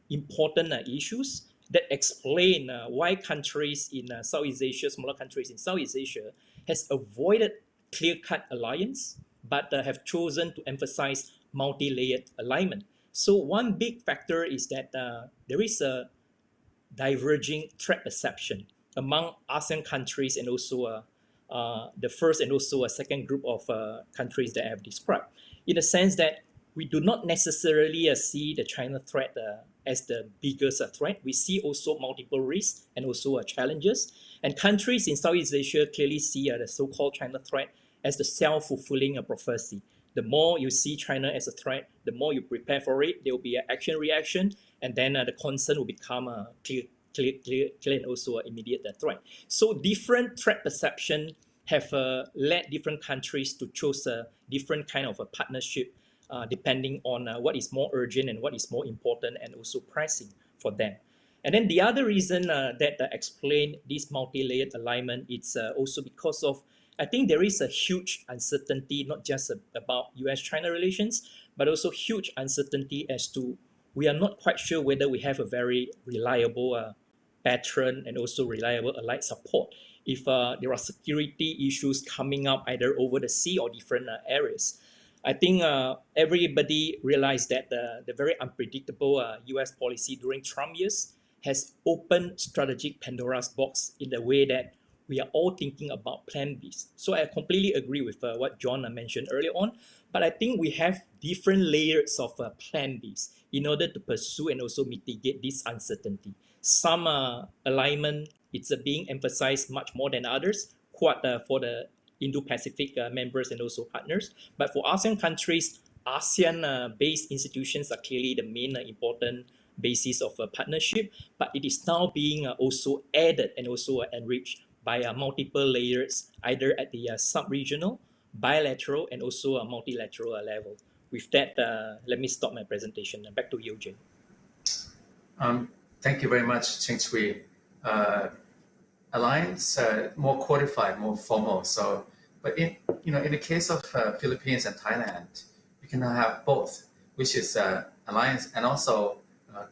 important issues that explain why countries in Southeast Asia, smaller countries in Southeast Asia, has avoided clear-cut alliance, but have chosen to emphasize multi-layered alignment. So one big factor is that there is a diverging threat perception among ASEAN countries and also the first and also a second group of countries that I have described, in the sense that we do not necessarily see the China threat as the biggest threat. We see also multiple risks and also challenges. And countries in Southeast Asia clearly see the so-called China threat as the self-fulfilling prophecy. The more you see China as a threat, the more you prepare for it, there will be an action reaction, and then the concern will become clear and also an immediate threat. So different threat perception have led different countries to choose a different kind of a partnership depending on what is more urgent and what is more important and also pressing for them. And then the other reason that explain this multi-layered alignment, it's also because of, I think there is a huge uncertainty, not just about US-China relations, but also huge uncertainty as to, we are not quite sure whether we have a very reliable pattern and also reliable allied support if there are security issues coming up either over the sea or different areas. I think everybody realized that the very unpredictable US policy during Trump years has opened strategic Pandora's box in the way that we are all thinking about plan Bs. So I completely agree with what John mentioned earlier on, but I think we have different layers of plan Bs in order to pursue and also mitigate this uncertainty. Some alignment, it's being emphasized much more than others, Quad for the Indo-Pacific members and also partners. But for ASEAN countries, ASEAN-based institutions are clearly the main important basis of a partnership, but it is now being also added and also enriched by multiple layers, either at the sub-regional, bilateral, and also a multilateral level. With that, let me stop my presentation. Back to you, Jane. Thank you very much, Cheng Chui. Alliance, more codified, more formal. So, but in the case of Philippines and Thailand, you can have both, which is alliance and also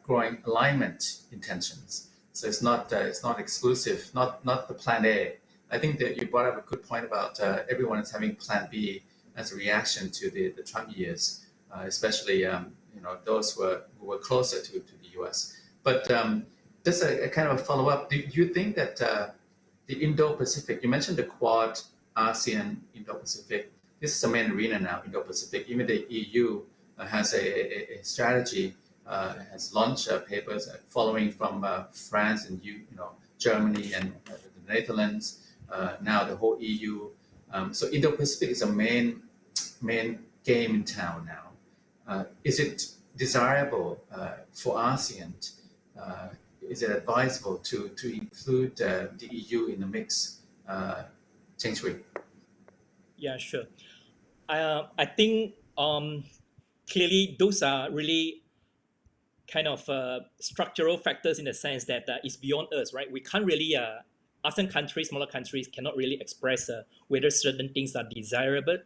growing alignment intentions. So it's not exclusive, not the plan A. I think that you brought up a good point about everyone is having plan B as a reaction to the Trump years, especially those who were closer to the US. But just a kind of a follow-up, do you think that the Indo-Pacific, you mentioned the Quad, ASEAN, Indo-Pacific, this is the main arena now, Indo-Pacific. Even the EU has a strategy, has launched papers following from France and Germany and the Netherlands, now the whole EU. So Indo-Pacific is a main game in town now. Is it desirable for ASEAN? Is it advisable to include the EU in the mix? Cheng Chui. Yeah, sure. I think clearly those are really kind of structural factors in the sense that it's beyond us, right? We can't really, ASEAN countries, smaller countries cannot really express whether certain things are desirable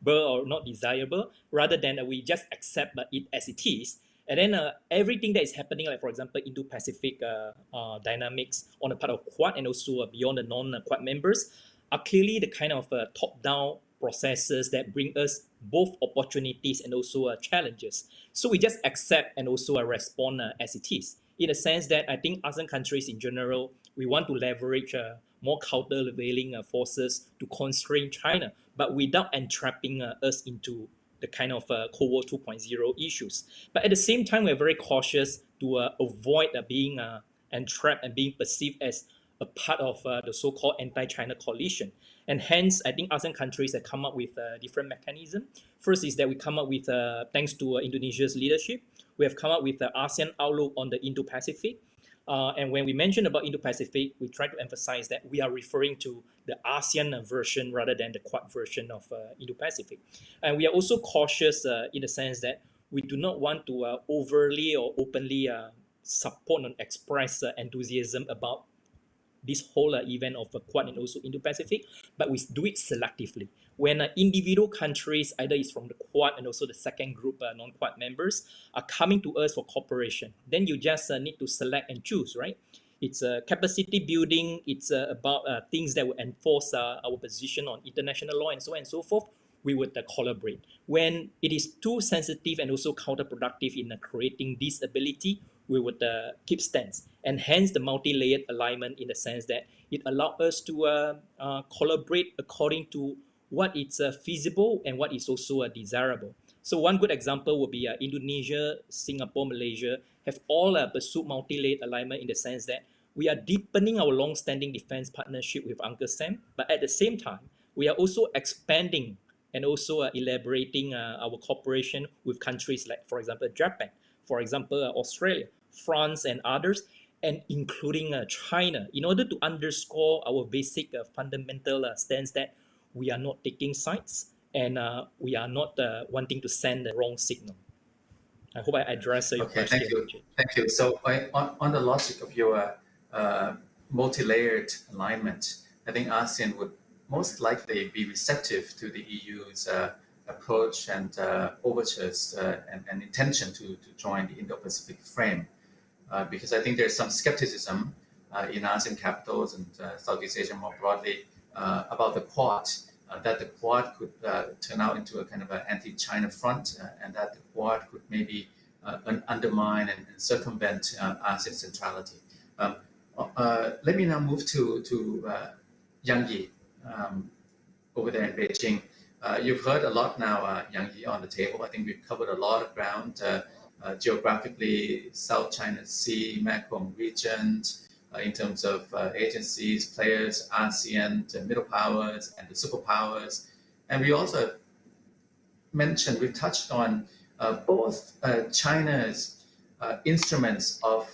or not desirable, rather than we just accept it as it is. And then everything that is happening, like for example, Indo-Pacific dynamics on the part of Quad and also beyond the non-Quad members are clearly the kind of top-down processes that bring us both opportunities and also challenges. So we just accept and also respond as it is. In a sense that I think ASEAN countries in general, we want to leverage more countervailing forces to constrain China, but without entrapping us into the kind of Cold War 2.0 issues. But at the same time, we're very cautious to avoid being entrapped and being perceived as a part of the so-called anti-China coalition. And hence, I think ASEAN countries have come up with different mechanisms. First is that we come up with, thanks to Indonesia's leadership, we have come up with the ASEAN outlook on the Indo-Pacific. And when we mention about Indo-Pacific, we try to emphasize that we are referring to the ASEAN version rather than the Quad version of Indo-Pacific. And we are also cautious in the sense that we do not want to overly or openly support and express enthusiasm about this whole event of Quad and also Indo-Pacific, but we do it selectively. When individual countries, either it's from the Quad and also the second group non-Quad members, are coming to us for cooperation, then you just need to select and choose, right? It's capacity building, it's about things that will enforce our position on international law and so on and so forth. We would collaborate. When it is too sensitive and also counterproductive in creating this ability, we would keep stance. And hence the multi-layered alignment in the sense that it allows us to collaborate according to what is feasible and what is also desirable. So one good example would be Indonesia, Singapore, Malaysia have all pursued multi-layered alignment in the sense that we are deepening our long-standing defense partnership with Uncle Sam, but at the same time, we are also expanding and also elaborating our cooperation with countries like, for example, Japan, for example, Australia, France, and others, and including China, in order to underscore our basic fundamental stance that we are not taking sides and we are not wanting to send the wrong signal. I hope I addressed your Okay, question. thank you. So on the logic of your multi-layered alignment, I think ASEAN would most likely be receptive to the EU's approach and overtures and intention to join the Indo-Pacific frame. Because I think there's some skepticism in ASEAN capitals and Southeast Asia more broadly about the Quad, that the Quad could turn out into a kind of an anti-China front, and that the Quad could maybe undermine and circumvent ASEAN centrality. Let me now move to Yang Yi over there in Beijing. You've heard a lot now, Yang Yi, on the table. I think we've covered a lot of ground. Geographically, South China Sea, Mekong region, in terms of agencies, players, ASEAN, the middle powers, and the superpowers. And we also mentioned, we touched on both China's instruments of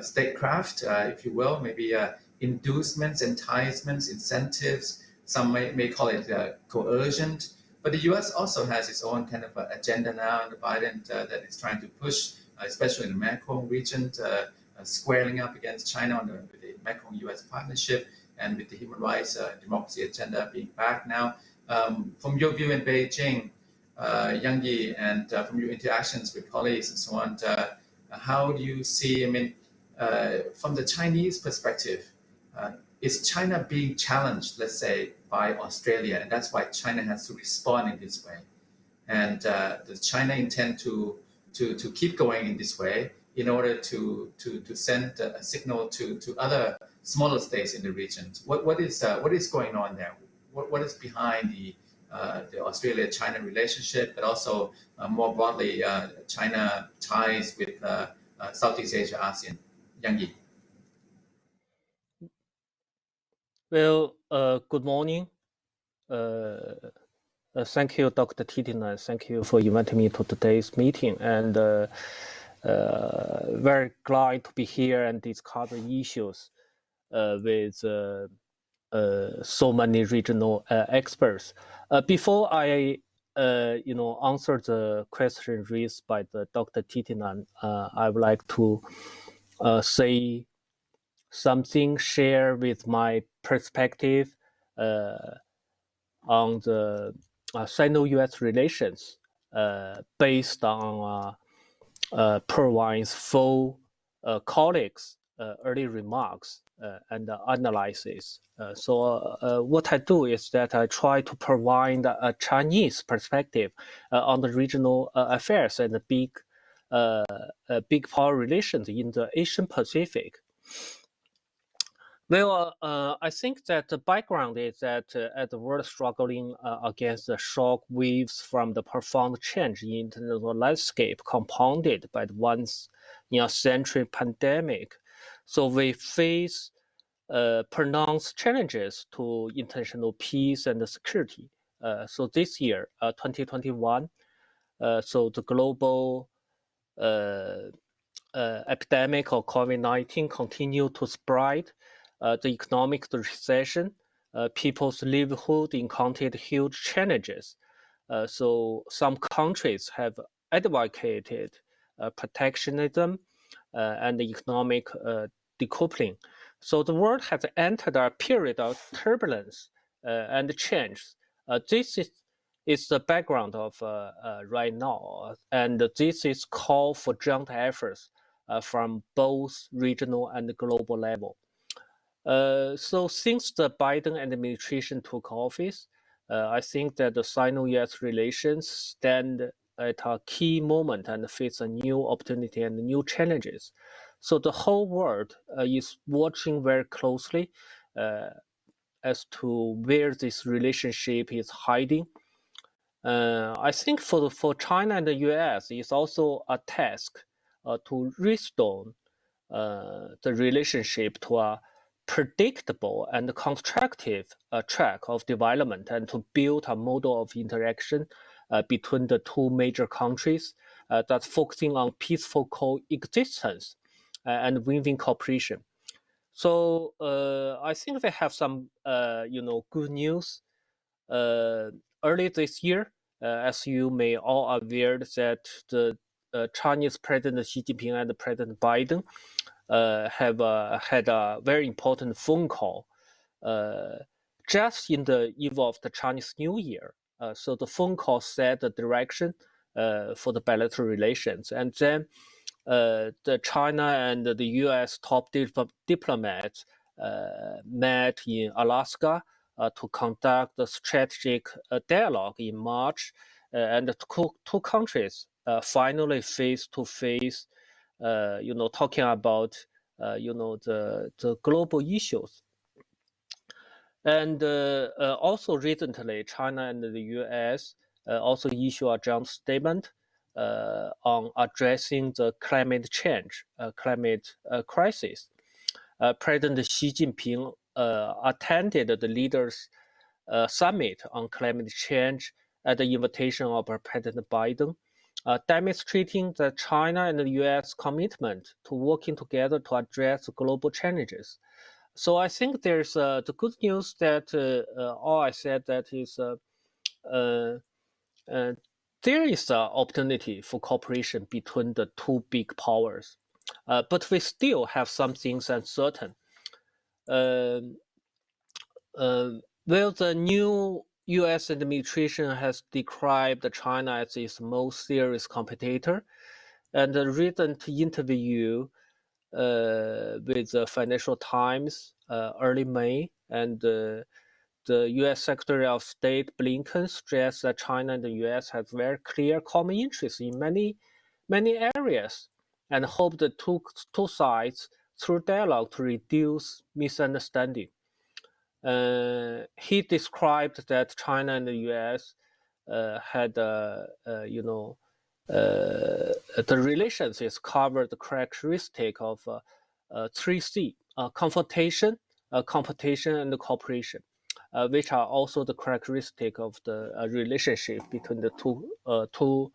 statecraft, if you will, maybe inducements, enticements, incentives. Some may call it coercion. But the U.S. also has its own kind of agenda now in the Biden that is trying to push, especially in the Mekong region, squaring up against China with the Mekong-U.S. partnership and with the human rights democracy agenda being back now. From your view in Beijing, Yang Yi, and from your interactions with colleagues and so on, how do you see, I mean, from the Chinese perspective, is China being challenged, let's say, by Australia, and that's why China has to respond in this way? And does China intend to keep going in this way in order to send a signal to other smaller states in the region? What is going on there? What is behind the Australia-China relationship, but also more broadly China ties with Southeast Asia, ASEAN? Yang Yi. Well, good morning. Thank you, Dr. Titina. Thank you for inviting me to today's meeting, and very glad to be here and discuss the issues with so many regional experts. Before I, answer the question raised by the Dr. Titina, I would like to say something, share with my perspective on the Sino-US relations based on Perwine's full colleagues' early remarks and analysis. So what I do is that I try to provide a Chinese perspective on the regional affairs and the big power relations in the Asian Pacific. Well, I think that the background is that as the world struggling against the shock waves from the profound change in international landscape compounded by the once-in-a-century pandemic, so we face pronounced challenges to international peace and security. So this year, 2021, so the global epidemic of COVID-19 continued to spread. The economic recession, people's livelihood encountered huge challenges. So some countries have advocated protectionism and economic decoupling. So the world has entered a period of turbulence and change. This is the background of right now, and this is call for joint efforts from both regional and global level. So since the Biden administration took office, I think that the Sino-US relations stand at a key moment and face a new opportunity and new challenges. So the whole world is watching very closely as to where this relationship is hiding. I think for China and the US, it's also a task to restore the relationship to a predictable and constructive track of development, and to build a model of interaction between the two major countries that's focusing on peaceful coexistence and win-win cooperation. So I think they have some, good news. Early this year, as you may all aware, that the Chinese President Xi Jinping and President Biden have had a very important phone call just in the eve of the Chinese New Year. So the phone call set the direction for the bilateral relations. And then the China and the US top diplomats met in Alaska to conduct the strategic dialogue in March, and the two countries finally face to face, talking about the global issues. And also recently, China and the US also issued a joint statement on addressing the climate change, climate crisis. President Xi Jinping attended the leaders' summit on climate change at the invitation of President Biden, demonstrating that China and the US commitment to working together to address global challenges. So I think there's the good news that all I said that is there is an opportunity for cooperation between the two big powers, but we still have some things uncertain. Well, the new U.S. administration has described China as its most serious competitor, and a recent interview with the Financial Times early May, and the U.S. Secretary of State Blinken stressed that China and the U.S. have very clear common interests in many areas, and hoped the two sides through dialogue to reduce misunderstanding. He described that China and the U.S. had, the relations is covered the characteristic of 3C: confrontation, competition, and cooperation, which are also the characteristic of the relationship between the two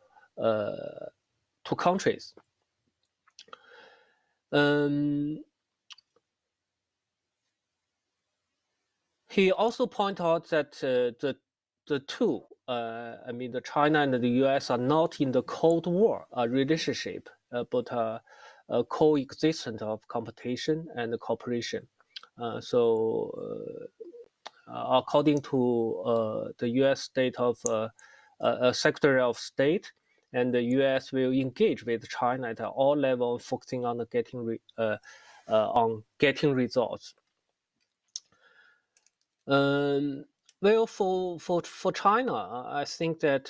countries. He also pointed out that the two, the China and the U.S. are not in the Cold War relationship, but a coexistence of competition and cooperation. According to the U.S. State of Secretary of State, and the U.S. will engage with China at all levels, focusing on getting results. Well, for China, I think that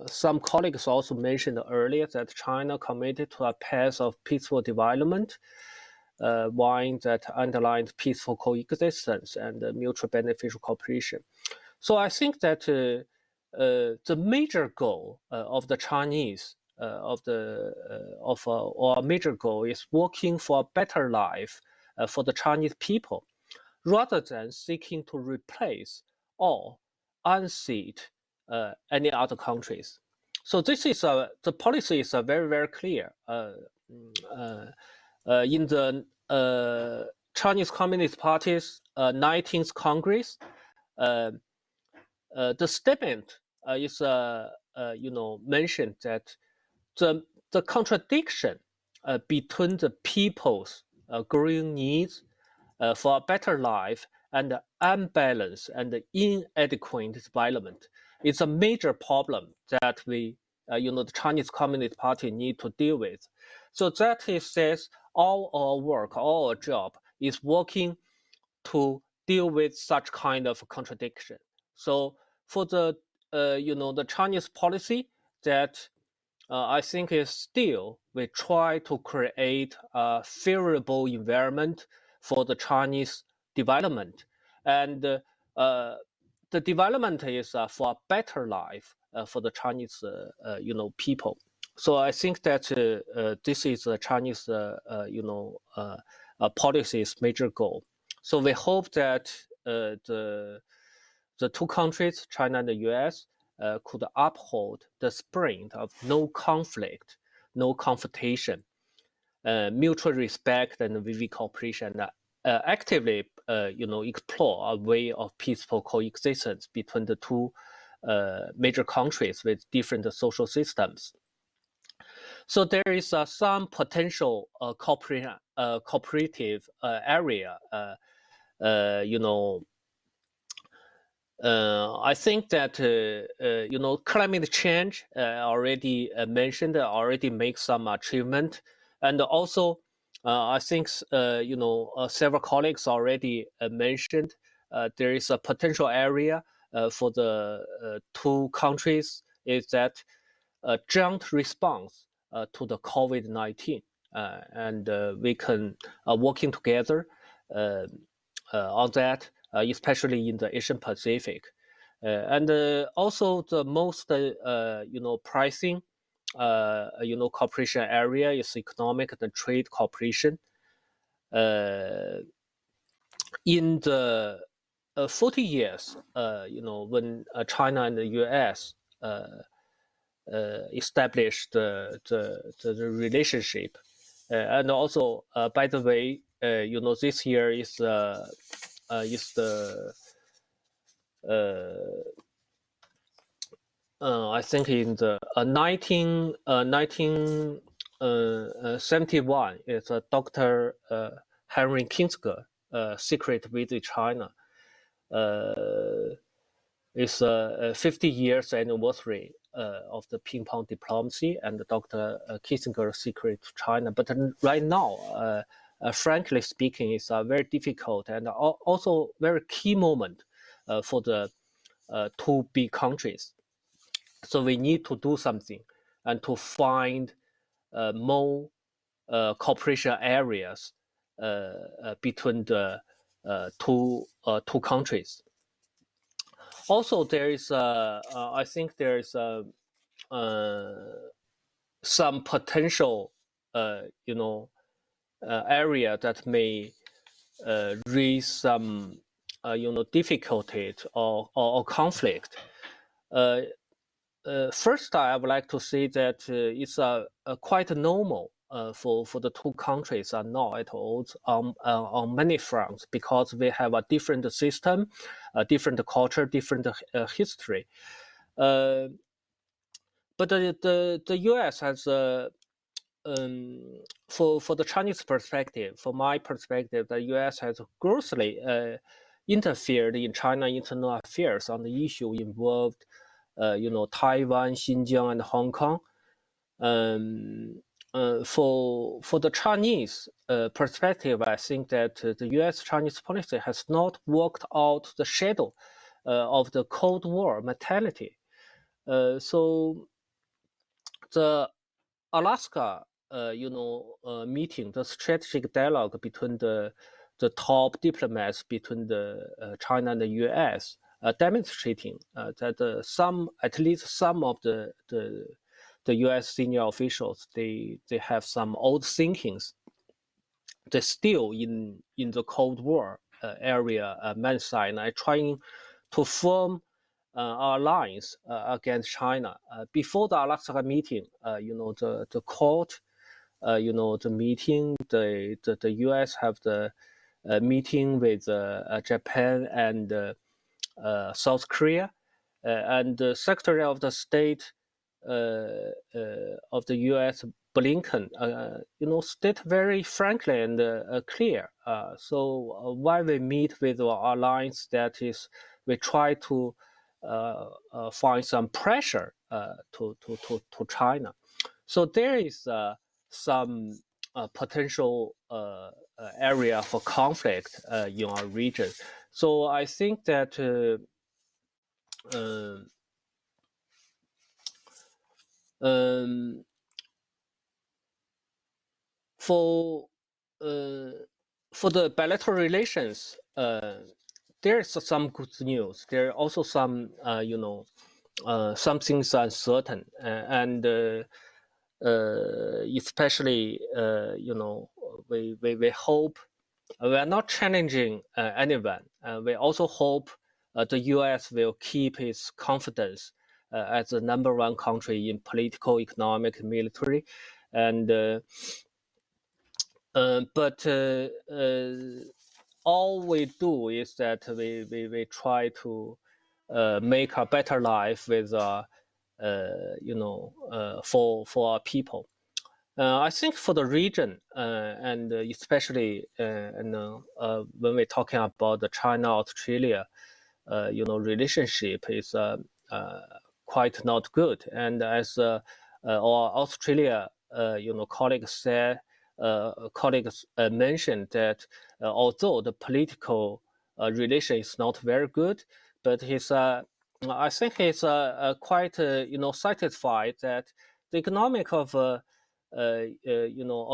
some colleagues also mentioned earlier that China committed to a path of peaceful development, one that underlines peaceful coexistence and mutual beneficial cooperation. So I think that the major goal of the Chinese, or a major goal, is working for a better life for the Chinese people, rather than seeking to replace or unseat any other countries. So this is the policy is very, very clear. In the Chinese Communist Party's 19th Congress, the statement is mentioned that the contradiction between the people's growing needs for a better life and unbalanced and inadequate development is a major problem that we, the Chinese Communist Party need to deal with. So that it says all our work, all our job is working to deal with such kind of contradiction. So for the, the Chinese policy that I think is still we try to create a favorable environment for the Chinese development, and the development is for a better life for the Chinese, people. So I think that this is the Chinese, policy's major goal. So we hope that the two countries, China and the U.S., could uphold the spirit of no conflict, no confrontation, mutual respect, and vivid cooperation, actively, explore a way of peaceful coexistence between the two major countries with different social systems. So there is some potential cooperative area, I think that climate change already mentioned, already makes some achievement, and also I think several colleagues already mentioned there is a potential area for the two countries is that joint response to the COVID-19, and we can working together on that. Especially in the Asian Pacific, and also the most pricing cooperation area is economic and trade cooperation. In the 40 years, when China and the U.S. Established the relationship, and also by the way, this year is the I think in the 1971 is Dr. Henry Kissinger secret visit China. It's 50 years anniversary of the ping pong diplomacy and Dr. Kissinger secret to China. But right now, frankly speaking, it's a very difficult and also very key moment for the two big countries. So we need to do something and to find more cooperation areas between the two countries. Also, there is I think there is some potential area that may raise some difficulty or conflict. First, I would like to say that it's quite normal for the two countries are not at all on many fronts, because we have a different system, a different culture, different history. But the U.S. has for the Chinese perspective, from my perspective, the U.S. has grossly interfered in China internal affairs on the issue involved, Taiwan, Xinjiang, and Hong Kong. For the Chinese perspective, I think that the U.S.-Chinese policy has not worked out the shadow of the Cold War mentality. So the Alaska, meeting, the strategic dialogue between the top diplomats between the China and the U.S. Demonstrating that at least some of the U.S. senior officials, they have some old thinkings. They're still in the Cold War area, mindset, and trying to form alliance against China. Before the Alaska meeting, the court, the meeting, the U.S. have the meeting with Japan and South Korea, and the Secretary of the State of the U.S. Blinken, state very frankly and clear. So why we meet with our alliance, that is, we try to find some pressure to China. So there is some potential area for conflict in our region. So I think that For the bilateral relations, there's some good news. There are also some, some things uncertain, and especially, we hope we are not challenging anyone. We also hope the U.S. will keep its confidence as the #1 country in political, economic, military, and but all we do is that we try to make a better life with for our people. I think for the region, and especially when we're talking about the China-Australia, relationship is quite not good. And as our Australia, colleagues mentioned that although the political relation is not very good, but I think he's quite satisfied that the economic of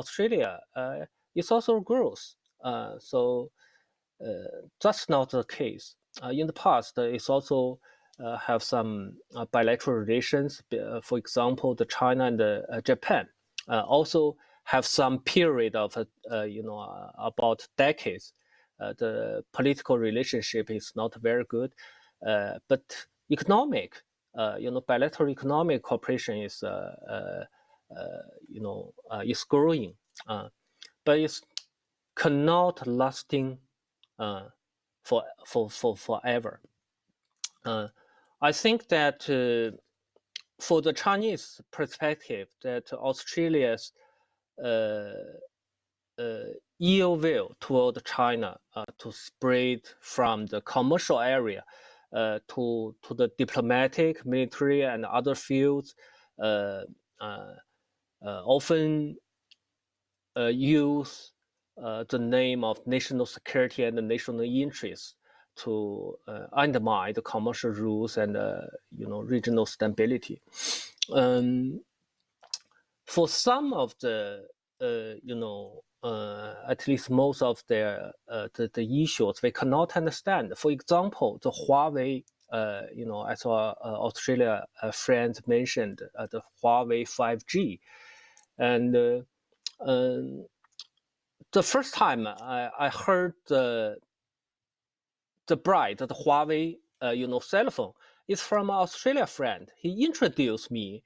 Australia is also growth. So that's not the case. In the past, it's also have some bilateral relations. For example, the China and Japan also have some period of about decades. The political relationship is not very good, but economic, bilateral economic cooperation is is growing, but it's cannot lasting for forever. I think that for the Chinese perspective, that Australia's ill will toward China to spread from the commercial area to the diplomatic, military, and other fields often use the name of national security and the national interests to undermine the commercial rules and regional stability. For some of the at least most of the issues we cannot understand. For example, the Huawei, as our Australia friends mentioned, the Huawei 5G, and the first time I heard the bride, the Huawei, cell phone, is from an Australia friend. He introduced me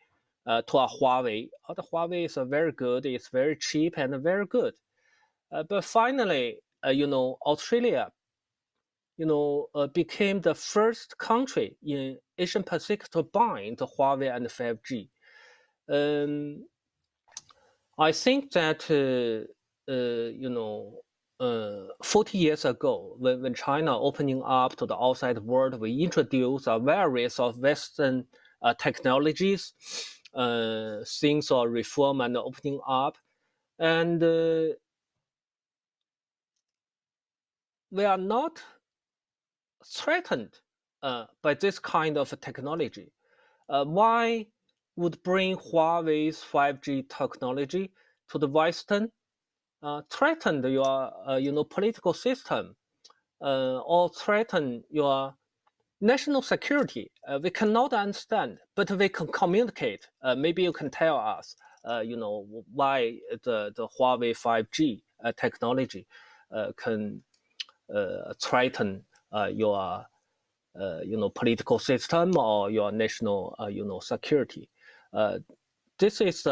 to a Huawei. The Huawei is very good. It's very cheap and very good. But finally, Australia, became the first country in Asian Pacific to buy the Huawei and 5G. I think that 40 years ago, when China opening up to the outside world, we introduced a various of Western technologies, things are reform and opening up, and we are not threatened by this kind of technology. Why would bring Huawei's 5G technology to the Western? Threaten your political system, or threaten your national security. We cannot understand, but we can communicate. Maybe you can tell us, why the Huawei 5G technology can threaten your political system or your national security. This is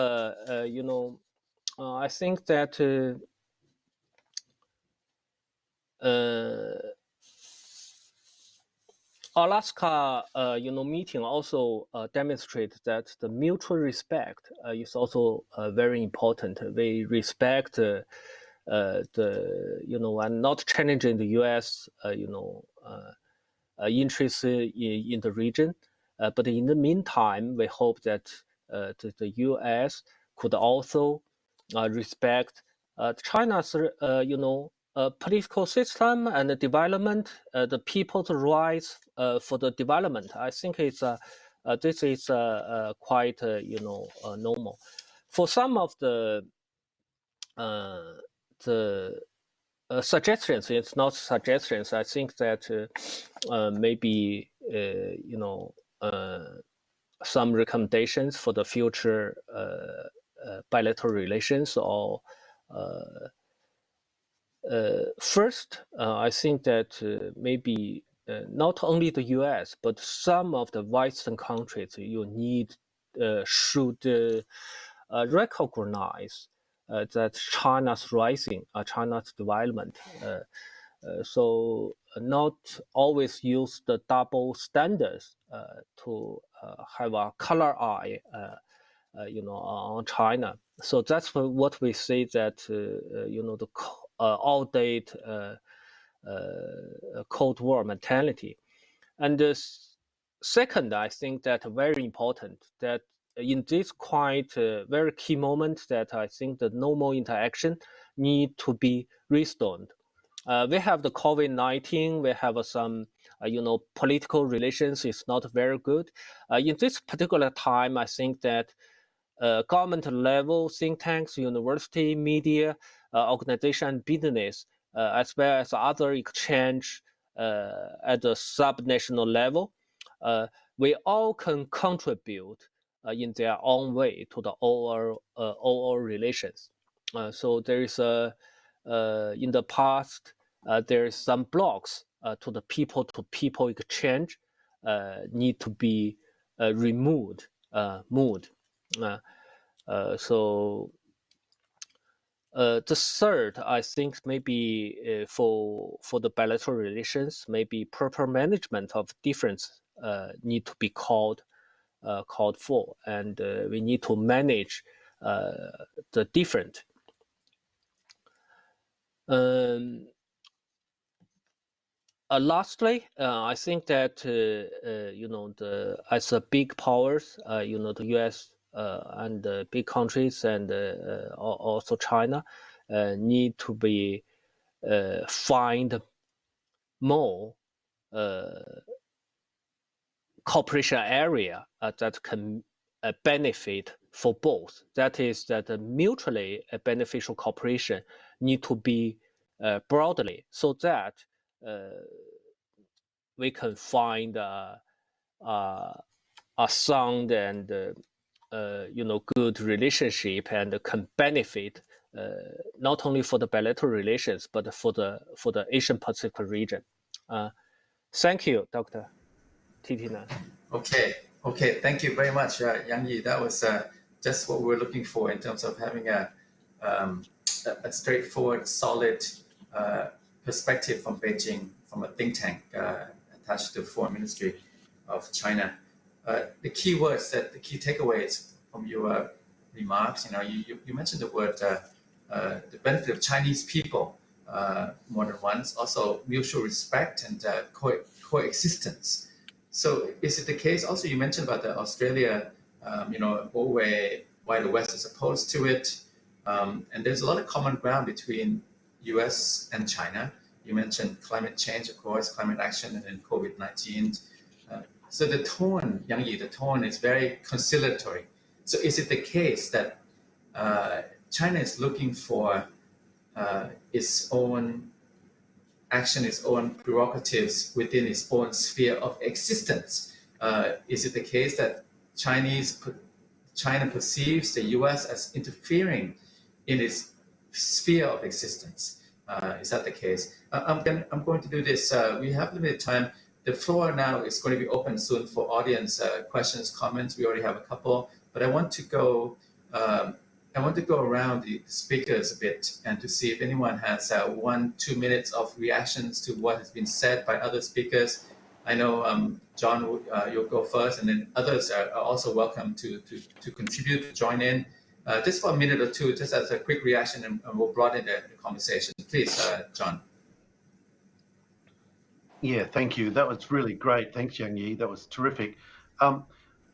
I think that Alaska, meeting also demonstrates that the mutual respect is also very important. We respect and not challenging the U.S. Interests in the region, but in the meantime, we hope that the U.S. could also respect China's, political system and the development, the people's rights for the development. I think it's This is quite normal. For some of the suggestions, it's not suggestions. I think that maybe some recommendations for the future bilateral relations. Or first, I think that maybe not only the U.S. but some of the Western countries should recognize that China's rising, China's development. So not always use the double standards to have a color eye, on China. So that's what we say that the outdated Cold War mentality. And second, I think that very important that in this quite very key moment that I think the normal interaction need to be restored. We have the COVID-19, we have some, political relations is not very good. In this particular time, I think that government level, think tanks, university, media, organization, business, as well as other exchange at the subnational level, we all can contribute in their own way to the overall relations. So there is in the past, there is some blocks to the people-to-people exchange need to be removed. So the third, I think maybe for the bilateral relations, maybe proper management of difference need to be called for, and we need to manage the different. Lastly, I think that as a big powers, the U.S. And big countries and also China need to be find more cooperation area that can benefit for both. That is that mutually beneficial cooperation need to be broadly, so that we can find a sound and good relationship and can benefit not only for the bilateral relations but for the Asian Pacific region. Thank you, Dr. Titinan. Okay. Thank you very much, Yang Yi. That was just what we were looking for in terms of having a straightforward, solid perspective from Beijing, from a think tank attached to the Foreign Ministry of China. The key words, the key takeaways from your remarks, you mentioned the word the benefit of Chinese people more than once, also mutual respect and coexistence. So is it the case, also you mentioned about the Australia, why the West is opposed to it, and there's a lot of common ground between US and China. You mentioned climate change, of course, climate action, and then COVID-19. So the tone, Yang Yi, the tone is very conciliatory. So is it the case that China is looking for its own action, its own prerogatives within its own sphere of existence? Is it the case that China perceives the US as interfering in its sphere of existence? Is that the case? I'm going to do this. We have limited time. The floor now is going to be open soon for audience questions, comments. We already have a couple, but I want to go around the speakers a bit and to see if anyone has 1-2 minutes of reactions to what has been said by other speakers. I know John, you'll go first, and then others are also welcome to contribute, to join in. Just for a minute or two, just as a quick reaction, and we'll broaden the conversation. Please, John. Yeah, thank you. That was really great. Thanks, Yang Yi. That was terrific.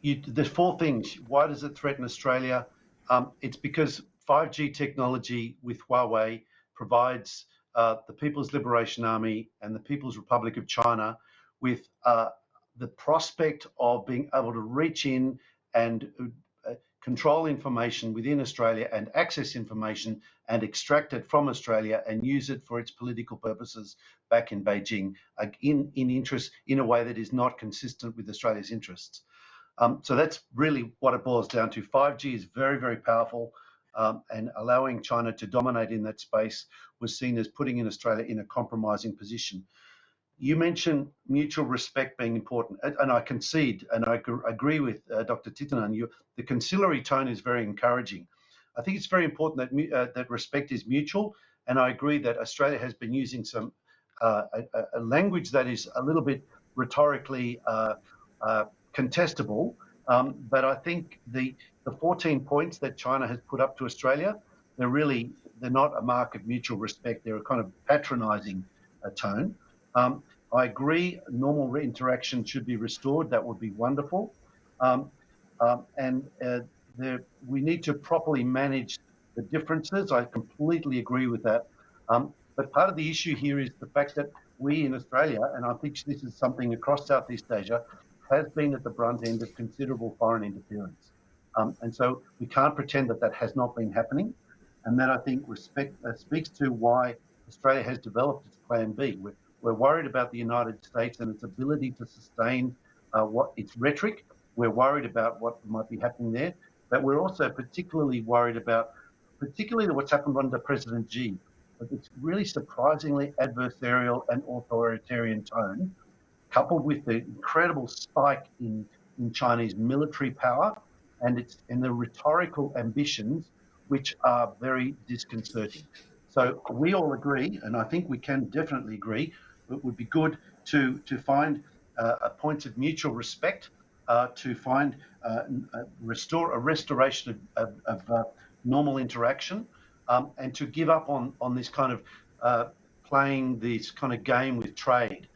There's 4 things. Why does it threaten Australia? It's because 5G technology with Huawei provides the People's Liberation Army and the People's Republic of China with the prospect of being able to reach in and control information within Australia and access information and extract it from Australia and use it for its political purposes back in Beijing in interest in a way that is not consistent with Australia's interests. So that's really what it boils down to. 5G is very, very powerful, and allowing China to dominate in that space was seen as putting in Australia in a compromising position. You mentioned mutual respect being important, and I concede, and I agree with Dr. Titinan. The conciliatory tone is very encouraging. I think it's very important that that respect is mutual, and I agree that Australia has been using some a language that is a little bit rhetorically contestable, but I think the 14 points that China has put up to Australia, they're not a mark of mutual respect. They're a kind of patronising tone. I agree, normal interaction should be restored. That would be wonderful. We need to properly manage the differences. I completely agree with that. But part of the issue here is the fact that we in Australia, and I think this is something across Southeast Asia, has been at the brunt end of considerable foreign interference. And so we can't pretend that that has not been happening. And that, I think, speaks to why Australia has developed its Plan B. We're worried about the United States and its ability to sustain its rhetoric. We're worried about what might be happening there. But we're also particularly worried about what's happened under President Xi. It's really surprisingly adversarial and authoritarian tone, coupled with the incredible spike in Chinese military power and the rhetorical ambitions, which are very disconcerting. So we all agree, and I think we can definitely agree, it would be good to find points of mutual respect, to find restore a restoration of normal interaction, and to give up on this kind of playing this kind of game with trade.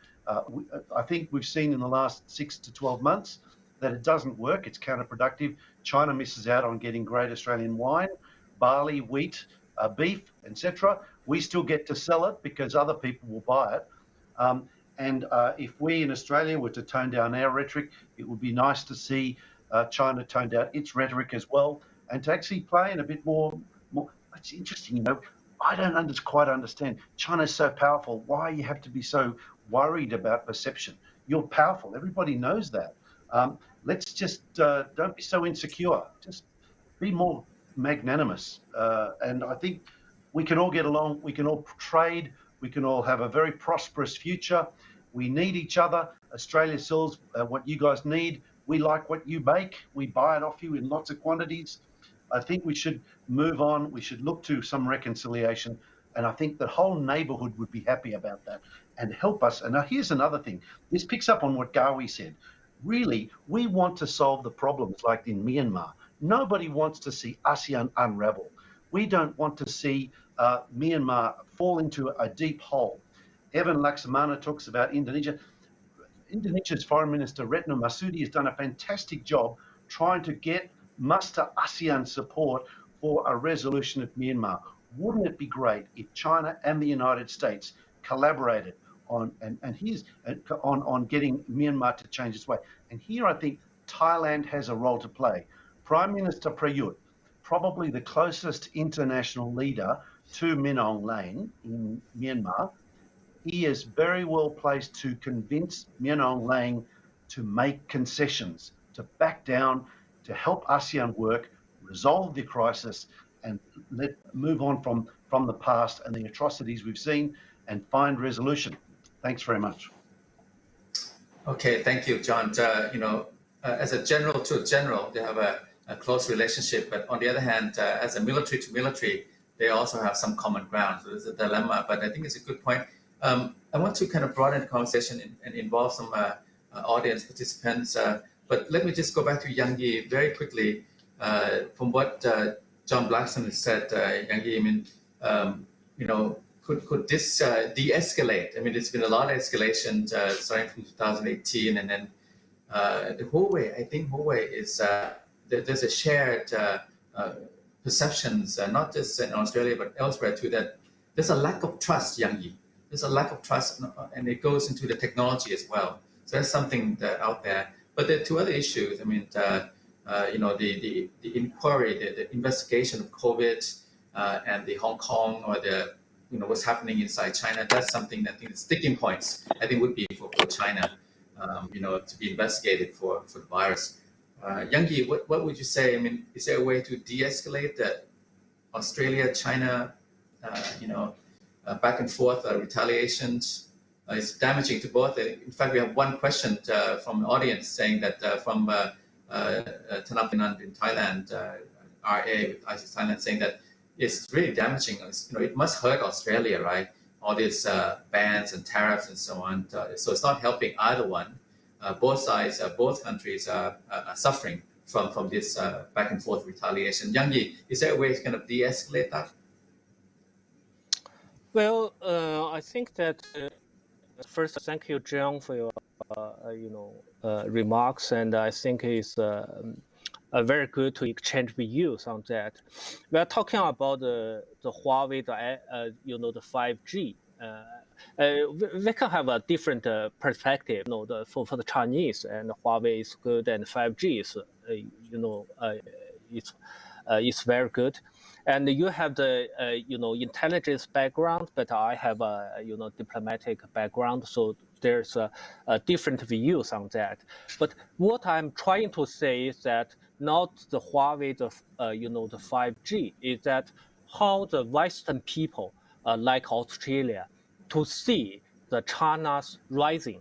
I think we've seen in the last 6 to 12 months that it doesn't work. It's counterproductive. China misses out on getting great Australian wine, barley, wheat, beef, etc. We still get to sell it because other people will buy it. If we in Australia were to tone down our rhetoric, it would be nice to see China tone down its rhetoric as well, and to actually play in a bit more. It's interesting, I don't quite understand. China's so powerful. Why you have to be so worried about perception? You're powerful. Everybody knows that. Let's just don't be so insecure. Just be more magnanimous. And I think we can all get along. We can all trade. We can all have a very prosperous future. We need each other. Australia sells what you guys need. We like what you make. We buy it off you in lots of quantities. I think we should move on. We should look to some reconciliation. And I think the whole neighbourhood would be happy about that and help us. And now here's another thing. This picks up on what Gawi said. Really, we want to solve the problems like in Myanmar. Nobody wants to see ASEAN unravel. We don't want to see Myanmar fall into a deep hole. Evan Laksamana talks about Indonesia. Indonesia's Foreign Minister Retno Marsudi has done a fantastic job trying to muster ASEAN support for a resolution of Myanmar. Wouldn't it be great if China and the United States collaborated on getting Myanmar to change its way? And here I think Thailand has a role to play. Prime Minister Prayut, probably the closest international leader to Min Aung Hlaing in Myanmar, he is very well placed to convince Min Aung Hlaing to make concessions, to back down, to help ASEAN work, resolve the crisis, and move on from the past and the atrocities we've seen and find resolution. Thanks very much. Okay, thank you, John. As a general to a general, they have a close relationship, but on the other hand, as a military to military, they also have some common ground. So there's a dilemma, but I think it's a good point. I want to kind of broaden the conversation and involve some audience participants, but let me just go back to Yang Yi very quickly. From what John Blackson has said, Yang Yi, could this de-escalate? I mean, there's been a lot of escalation starting from 2018, and then the Huawei. I think Huawei is there's a shared perceptions, not just in Australia but elsewhere too, that there's a lack of trust, Yang Yi. There's a lack of trust, and it goes into the technology as well. So that's something that out there. But there are two other issues. I mean, the inquiry, the investigation of COVID and the Hong Kong or the what's happening inside China. That's something that I think the sticking points I think would be for China, to be investigated for the virus. Yang Yi, what would you say? I mean, is there a way to de-escalate the Australia-China, back and forth retaliations? It's damaging to both. In fact, we have one question from the audience saying that from Thanapinan in Thailand, RA with ISIS Thailand, saying that it's really damaging. It must hurt Australia, right? All these bans and tariffs and so on. So it's not helping either one. Both sides, both countries are suffering from this back and forth retaliation. Yang Yi, is there a way to kind of de-escalate that? Well, I think that first, thank you, John, for your remarks, and I think it's very good to exchange views on that. We are talking about the Huawei, the 5G. We can have a different perspective. For the Chinese, and Huawei is good, and 5G is it's very good. And you have the intelligence background, but I have a diplomatic background, so there's different views on that. But what I'm trying to say is that not the Huawei, the 5G, is that how the Western people like Australia to see the China's rising,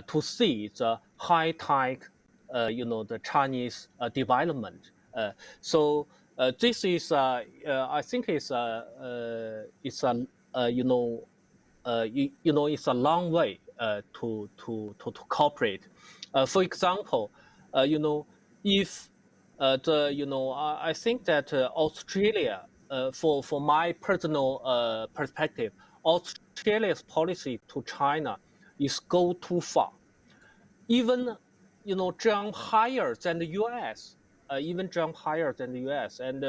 to see the high tech, the Chinese development. So this is, I think, it's a it's a long way to cooperate. For example, if I think that Australia, for my personal perspective, Australia's policy to China is go too far. Even jump higher than the U.S. Even jump higher than the U.S. And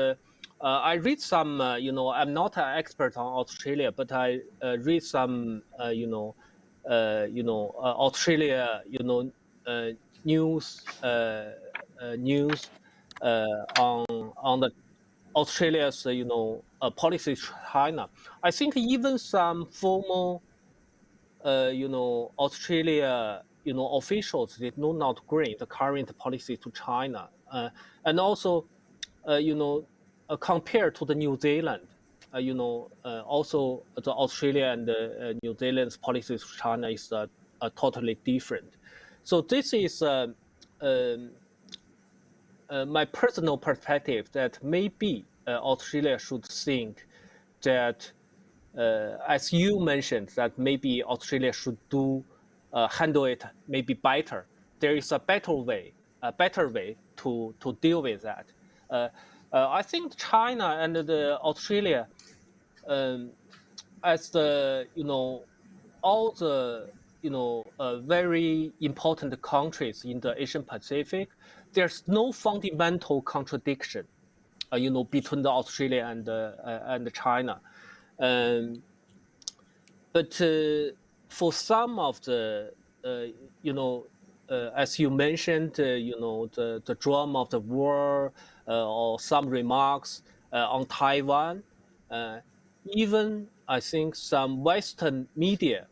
I read some. I'm not an expert on Australia, but I read some. Australia. News. News on the Australia's policy to China. I think even some formal Australia officials did not agree the current policy to China, and also compared to the New Zealand, also the Australia and New Zealand's policy to China is totally different. So this is my personal perspective that maybe Australia should think that, as you mentioned, that maybe Australia should handle it maybe better. There is a better way to deal with that. I think China and the Australia, as the all the very important countries in the Asian Pacific, there's no fundamental contradiction, between the Australia and China. But for some of the, as you mentioned, the drama of the war, or some remarks on Taiwan, even I think some Western media,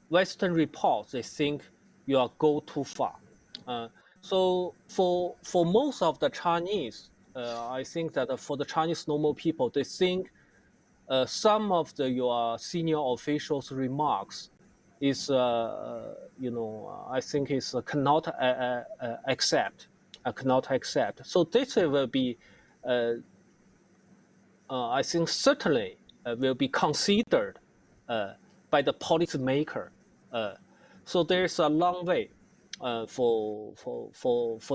Western reports, they think you are go too far. So for most of the Chinese, I think that for the Chinese normal people, they think some of your senior officials' remarks is, I think is cannot accept. Cannot accept. So this will be, I think, certainly will be considered by the policymaker. So there's a long way for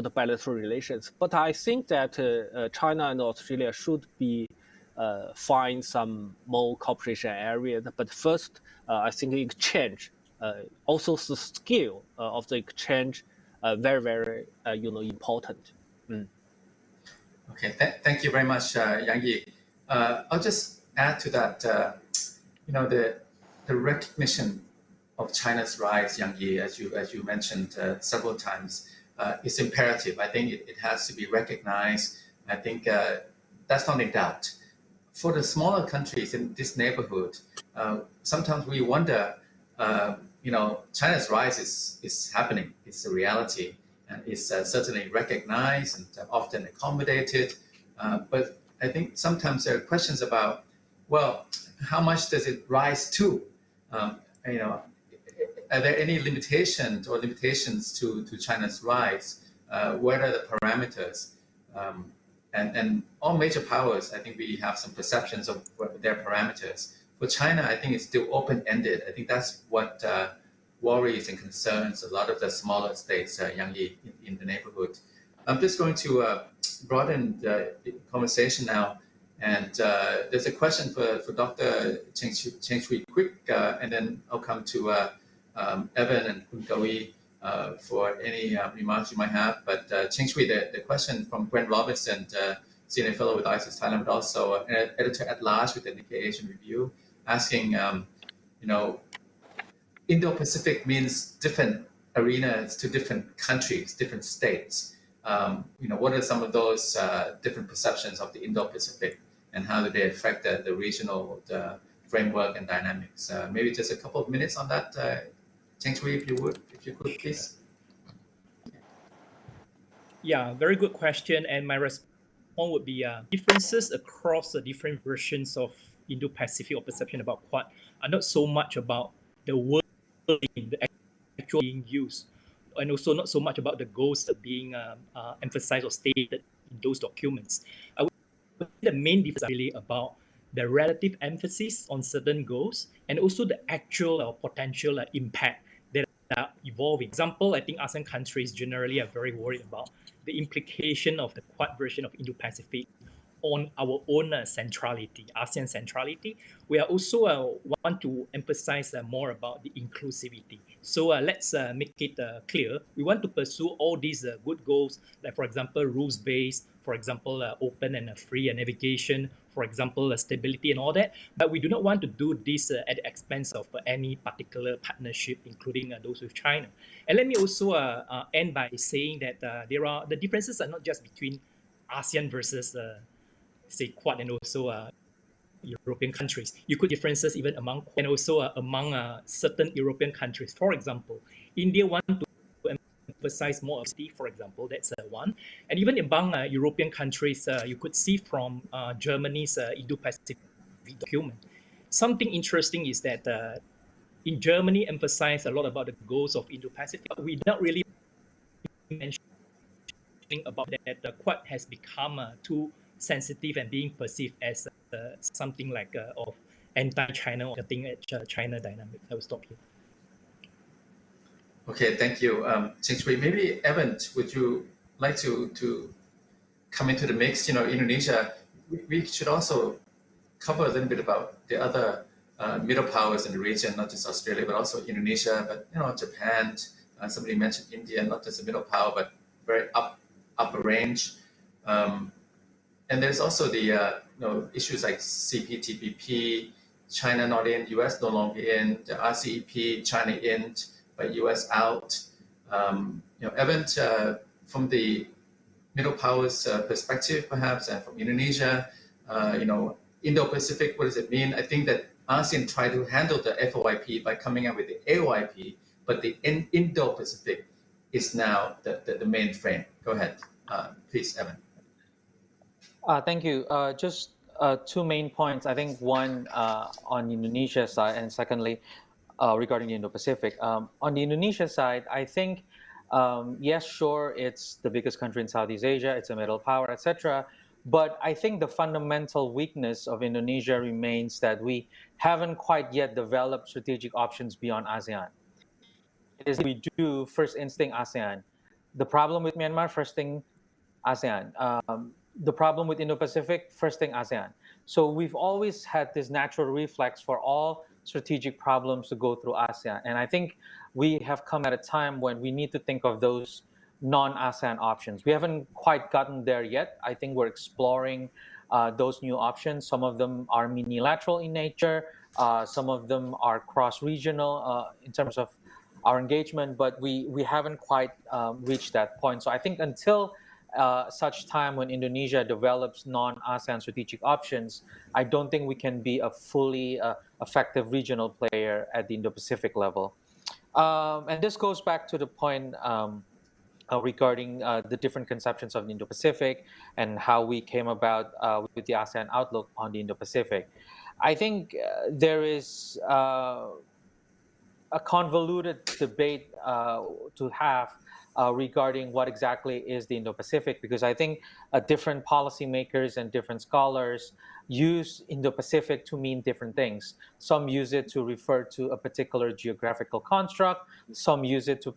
the bilateral relations. But I think that China and Australia should be find some more cooperation areas. But first, I think exchange, also the scale of the exchange, very, very important. Okay, thank you very much, Yang Yi. I'll just add to that. The recognition of China's rise, Yang Yi, as you mentioned several times, is imperative. I think it has to be recognized. I think that's not in doubt. For the smaller countries in this neighborhood, sometimes we wonder, China's rise is happening. It's a reality, and it's certainly recognized and often accommodated. But I think sometimes there are questions about, well, how much does it rise to? Are there any limitations to China's rise? What are the parameters? And all major powers, I think we have some perceptions of their parameters. For China, I think it's still open-ended. I think that's what worries and concerns a lot of the smaller states, Yang Yi, in the neighborhood. I'm just going to broaden the conversation now. And there's a question for Dr. Cheng Shui quick, and then I'll come to Evan and Kun Kawi for any remarks you might have. But Cheng Shui, the question from Gwen Robinson, Senior Fellow with ISIS Thailand, but also an editor at large with the Nikkei Asian Review, asking, Indo-Pacific means different arenas to different countries, different states. What are some of those different perceptions of the Indo-Pacific, and how do they affect the regional framework and dynamics? Maybe just a couple of minutes on that, Cheng Shui, if you could, please. Yeah, very good question. And my response would be differences across the different versions of Indo-Pacific or perception about Quad are not so much about the word the actual being used, and also not so much about the goals that being emphasized or stated in those documents. I would say the main difference is really about the relative emphasis on certain goals and also the actual or potential impact that are evolving. For example, I think ASEAN countries generally are very worried about the implication of the Quad version of Indo-Pacific on our own centrality, ASEAN centrality. We are also want to emphasize more about the inclusivity. So let's make it clear. We want to pursue all these good goals, like for example, rules-based, for example, open and free navigation, for example, stability and all that. But we do not want to do this at the expense of any particular partnership, including those with China. And let me also end by saying that the differences are not just between ASEAN versus say Quad and also European countries. You could differences even among Quad and also among certain European countries. For example, India want to emphasize more of safety, for example, that's one. And even among European countries, you could see from Germany's Indo-Pacific document. Something interesting is that in Germany emphasize a lot about the goals of Indo-Pacific, but we don't really mention about that the Quad has become too sensitive and being perceived as something like of anti-China or cutting edge China dynamics. I will stop here. Okay, thank you, Cheng Shui. Maybe Evan, would you like to come into the mix? Indonesia. We should also cover a little bit about the other middle powers in the region, not just Australia, but also Indonesia. But Japan. Somebody mentioned India, not just a middle power, but very upper range. And there's also the issues like CPTPP, China not in, US no longer in, the RCEP, China in, but US out. Evan, from the middle powers perspective, perhaps, and from Indonesia, Indo-Pacific, what does it mean? I think that ASEAN tried to handle the FOIP by coming up with the AOIP, but the Indo-Pacific is now the main frame. Go ahead, please, Evan. Thank you. Just two main points. I think one on Indonesia side, and secondly, regarding the Indo-Pacific. On the Indonesia side, I think, yes, sure, it's the biggest country in Southeast Asia, it's a middle power, etc. But I think the fundamental weakness of Indonesia remains that we haven't quite yet developed strategic options beyond ASEAN. It is we do first instinct ASEAN. The problem with Myanmar, first thing ASEAN. The problem with Indo-Pacific, first thing ASEAN. So we've always had this natural reflex for all strategic problems to go through ASEAN. And I think we have come at a time when we need to think of those non-ASEAN options. We haven't quite gotten there yet. I think we're exploring those new options. Some of them are unilateral in nature. Some of them are cross-regional in terms of our engagement, but we haven't quite reached that point. So I think until such time when Indonesia develops non-ASEAN strategic options, I don't think we can be a fully effective regional player at the Indo-Pacific level. And this goes back to the point regarding the different conceptions of the Indo-Pacific and how we came about with the ASEAN outlook on the Indo-Pacific. I think there is a convoluted debate to have regarding what exactly is the Indo-Pacific, because I think different policymakers and different scholars use Indo-Pacific to mean different things. Some use it to refer to a particular geographical construct. Some use it to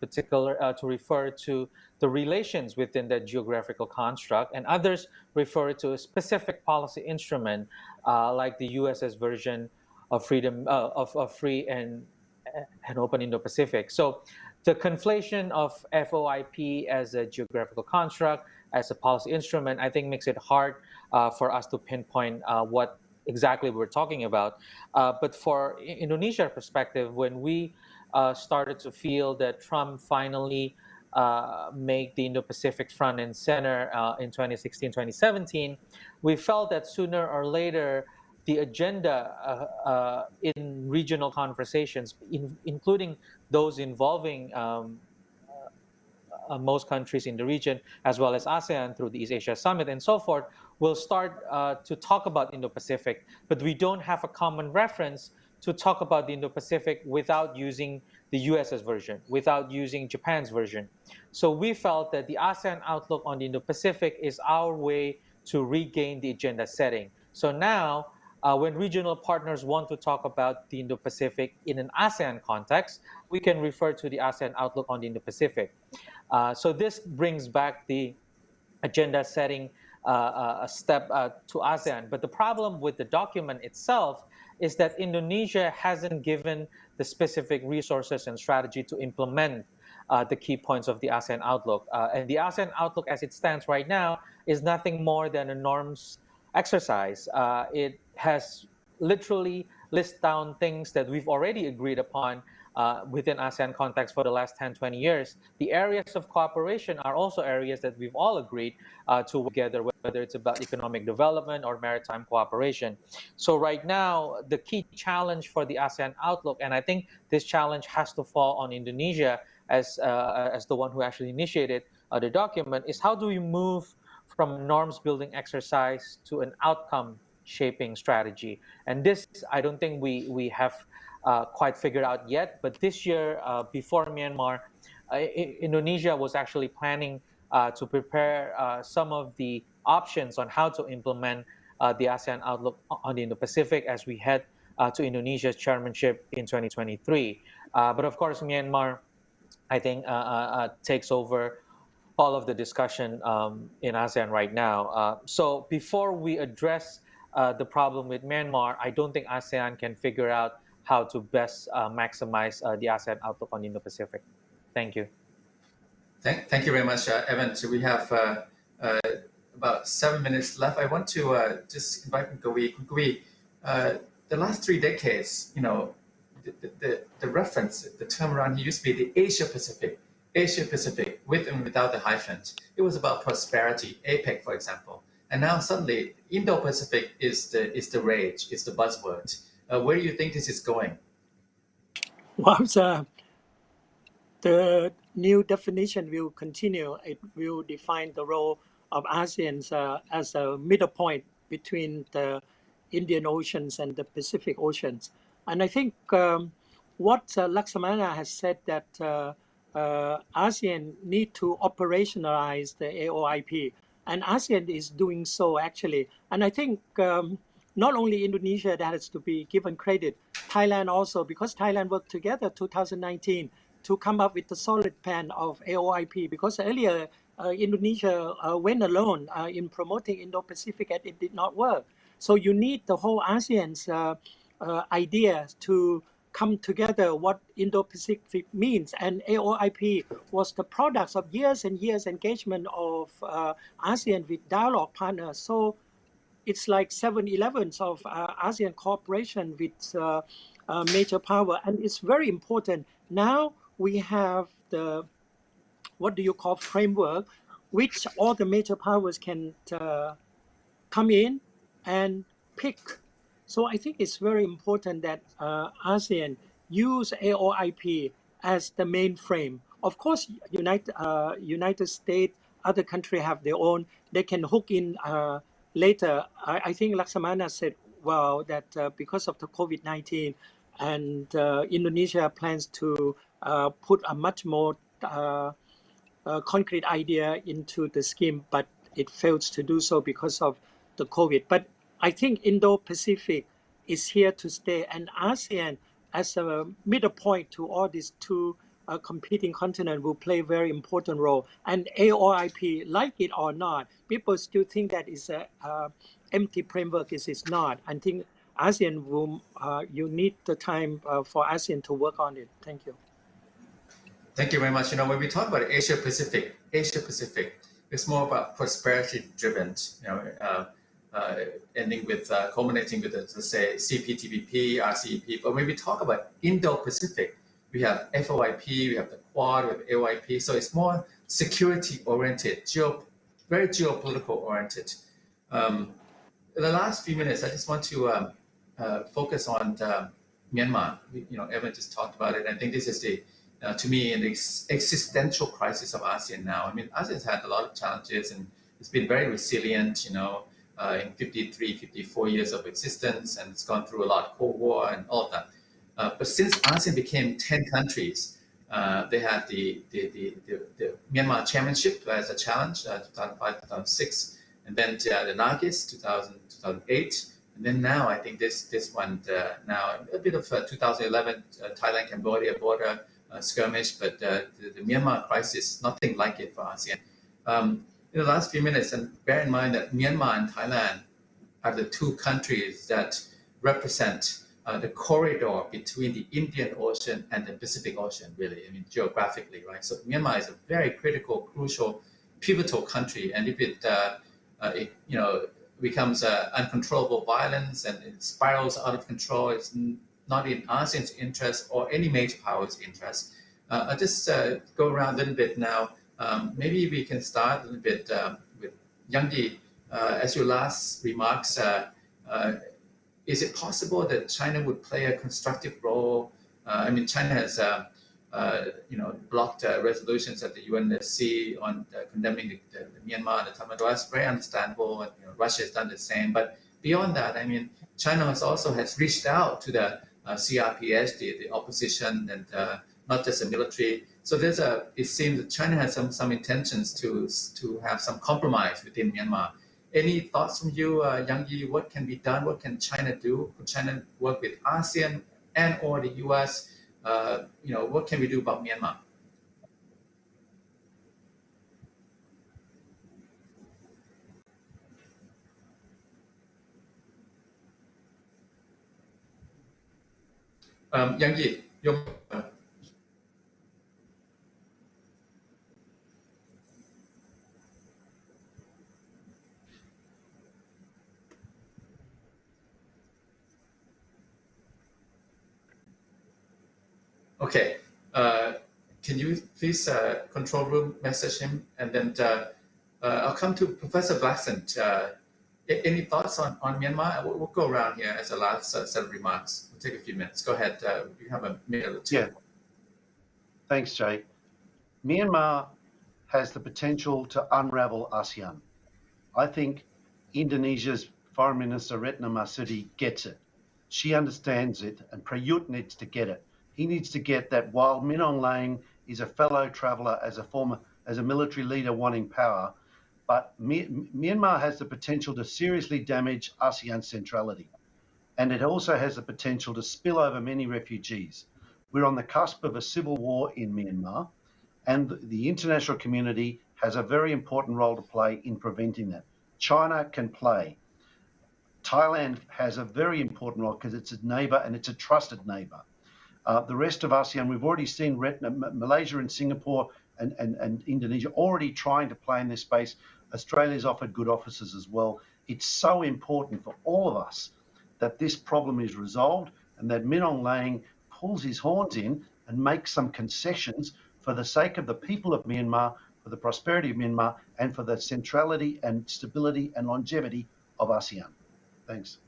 refer to the relations within that geographical construct, and others refer to a specific policy instrument, like the US's version of freedom of free and open Indo-Pacific. So the conflation of FOIP as a geographical construct, as a policy instrument, I think makes it hard for us to pinpoint what exactly we're talking about. But for Indonesia perspective, when we started to feel that Trump finally make the Indo-Pacific front and center in 2016, 2017, we felt that sooner or later, the agenda in regional conversations, including those involving most countries in the region, as well as ASEAN through the East Asia Summit and so forth, will start to talk about Indo-Pacific. But we don't have a common reference to talk about the Indo-Pacific without using the US's version, without using Japan's version. So we felt that the ASEAN outlook on the Indo-Pacific is our way to regain the agenda setting. So now, when regional partners want to talk about the Indo-Pacific in an ASEAN context, we can refer to the ASEAN outlook on the Indo-Pacific. So this brings back the agenda setting a step to ASEAN. But the problem with the document itself is that Indonesia hasn't given the specific resources and strategy to implement the key points of the ASEAN outlook. And the ASEAN outlook as it stands right now is nothing more than a norms exercise. It has literally listed down things that we've already agreed upon within ASEAN context for the last 10, 20 years. The areas of cooperation are also areas that we've all agreed to work together, whether it's about economic development or maritime cooperation. So right now, the key challenge for the ASEAN outlook, and I think this challenge has to fall on Indonesia as the one who actually initiated the document, is how do we move from a norms building exercise to an outcome shaping strategy. And this, I don't think we have quite figured out yet, but this year, before Myanmar, Indonesia was actually planning to prepare some of the options on how to implement the ASEAN outlook on the Indo-Pacific as we head to Indonesia's chairmanship in 2023. But of course, Myanmar, I think, takes over all of the discussion in ASEAN right now. So before we address the problem with Myanmar, I don't think ASEAN can figure out how to best maximize the ASEAN outlook on the Indo-Pacific. Thank you. Thank you very much, Evan. So we have about 7 minutes left. I want to just invite Gui. The last 3 decades, the reference, the term around here used to be the Asia-Pacific, with and without the hyphen. It was about prosperity, APEC, for example. And now suddenly, Indo-Pacific is the rage, is the buzzword. Where do you think this is going? Well, the new definition will continue. It will define the role of ASEAN as a middle point between the Indian Oceans and the Pacific Oceans. And I think what Laksamana has said that ASEAN need to operationalize the AOIP, and ASEAN is doing so actually. And I think not only Indonesia that has to be given credit, Thailand also, because Thailand worked together 2019 to come up with the solid plan of AOIP, because earlier Indonesia went alone in promoting Indo-Pacific and it did not work. So you need the whole ASEAN's idea to come together what Indo-Pacific means. And AOIP was the product of years and years engagement of ASEAN with dialogue partners. So it's like 7-Elevens of ASEAN cooperation with major power, and it's very important. Now we have the, what do you call, framework, which all the major powers can come in and pick. So I think it's very important that ASEAN use AOIP as the main frame. Of course, United States, other countries have their own. They can hook in later. I think Laksamana said, well, that because of the COVID-19 and Indonesia plans to put a much more concrete idea into the scheme, but it fails to do so because of the COVID. But I think Indo-Pacific is here to stay, and ASEAN as a middle point to all these two competing continents will play a very important role. And AOIP, like it or not, people still think that it's a empty framework. It's not. I think ASEAN will, you need the time for ASEAN to work on it. Thank you. Thank you very much. You know, when we talk about Asia Pacific, it's more about prosperity driven. You know, ending with culminating with let's say CPTPP, RCEP. But when we talk about Indo-Pacific, we have FOIP, we have the Quad, we have AOIP. So it's more security oriented, very geopolitical oriented. In the last few minutes, I just want to focus on Myanmar. You know, Evan just talked about it. I think this is the to me, an existential crisis of ASEAN now. I mean, ASEAN's had a lot of challenges and it's been very resilient, you know, in 53, 54 years of existence, and it's gone through a lot of Cold War and all of that. But since ASEAN became 10 countries, they had the Myanmar chairmanship as a challenge, 2005, 2006, and then the Nargis, 2008. And then now, I think this one, now a bit of 2011 Thailand-Cambodia border skirmish, but the Myanmar crisis, nothing like it for ASEAN. In the last few minutes, and bear in mind that Myanmar and Thailand are the two countries that represent the corridor between the Indian Ocean and the Pacific Ocean, really, I mean, geographically, right? So Myanmar is a very critical, crucial, pivotal country, and if it you know, becomes uncontrollable violence and it spirals out of control, it's not in ASEAN's interest or any major power's interest. I'll just go around a little bit now. Maybe we can start a little bit with Yang Yi. As your last remarks, is it possible that China would play a constructive role? I mean, China has you know, blocked resolutions at the UNSC on condemning the Myanmar and the Tamil. Very understandable, and you know, Russia has done the same. But beyond that, I mean, China has reached out to the CRPS, the opposition, and not just the military. So it seems that China has some intentions to have some compromise within Myanmar. Any thoughts from you, Yang Yi? What can be done? What can China do? Could China work with ASEAN and or the US? You know, what can we do about Myanmar? Yang Yi, okay. Can you please control room message him, and then I'll come to Professor Blackson. Any thoughts on Myanmar? We'll go around here as a last set of remarks. We'll take a few minutes. Go ahead. You have a minute or two. Yeah. Thanks, Jay. Myanmar has the potential to unravel ASEAN. I think Indonesia's Foreign Minister Retno Marsudi gets it. She understands it, and Prayut needs to get it. He needs to get that while Min Aung Hlaing is a fellow traveller as a military leader wanting power, but Myanmar has the potential to seriously damage ASEAN centrality. And it also has the potential to spill over many refugees. We're on the cusp of a civil war in Myanmar, and the international community has a very important role to play in preventing that. China can play. Thailand has a very important role because it's a neighbour and it's a trusted neighbour. The rest of ASEAN, we've already seen Malaysia and Singapore and Indonesia already trying to play in this space. Australia's offered good offices as well. it's so important for all of us that this problem is resolved and that Min Aung Hlaing pulls his horns in and makes some concessions for the sake of the people of Myanmar, for the prosperity of Myanmar, and for the centrality and stability and longevity of ASEAN. Thanks.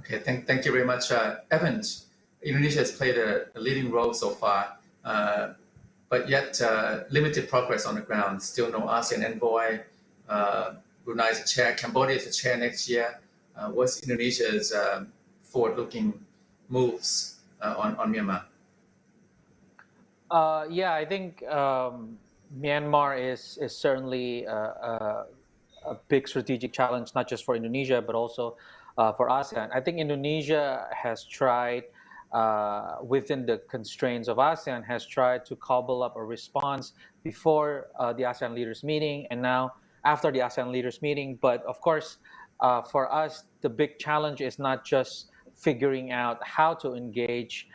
Okay, thank you very much. Evans, Indonesia has played a leading role so far, but yet limited progress on the ground. Still no ASEAN envoy. Brunei is a chair. Cambodia is a chair next year. What's Indonesia's forward-looking moves on Myanmar? Yeah, I think Myanmar is certainly a big strategic challenge, not just for Indonesia, but also for ASEAN. I think Indonesia has tried, within the constraints of ASEAN, has tried to cobble up a response before the ASEAN leaders meeting and now after the ASEAN leaders meeting. But of course, for us, the big challenge is not just figuring out how to engage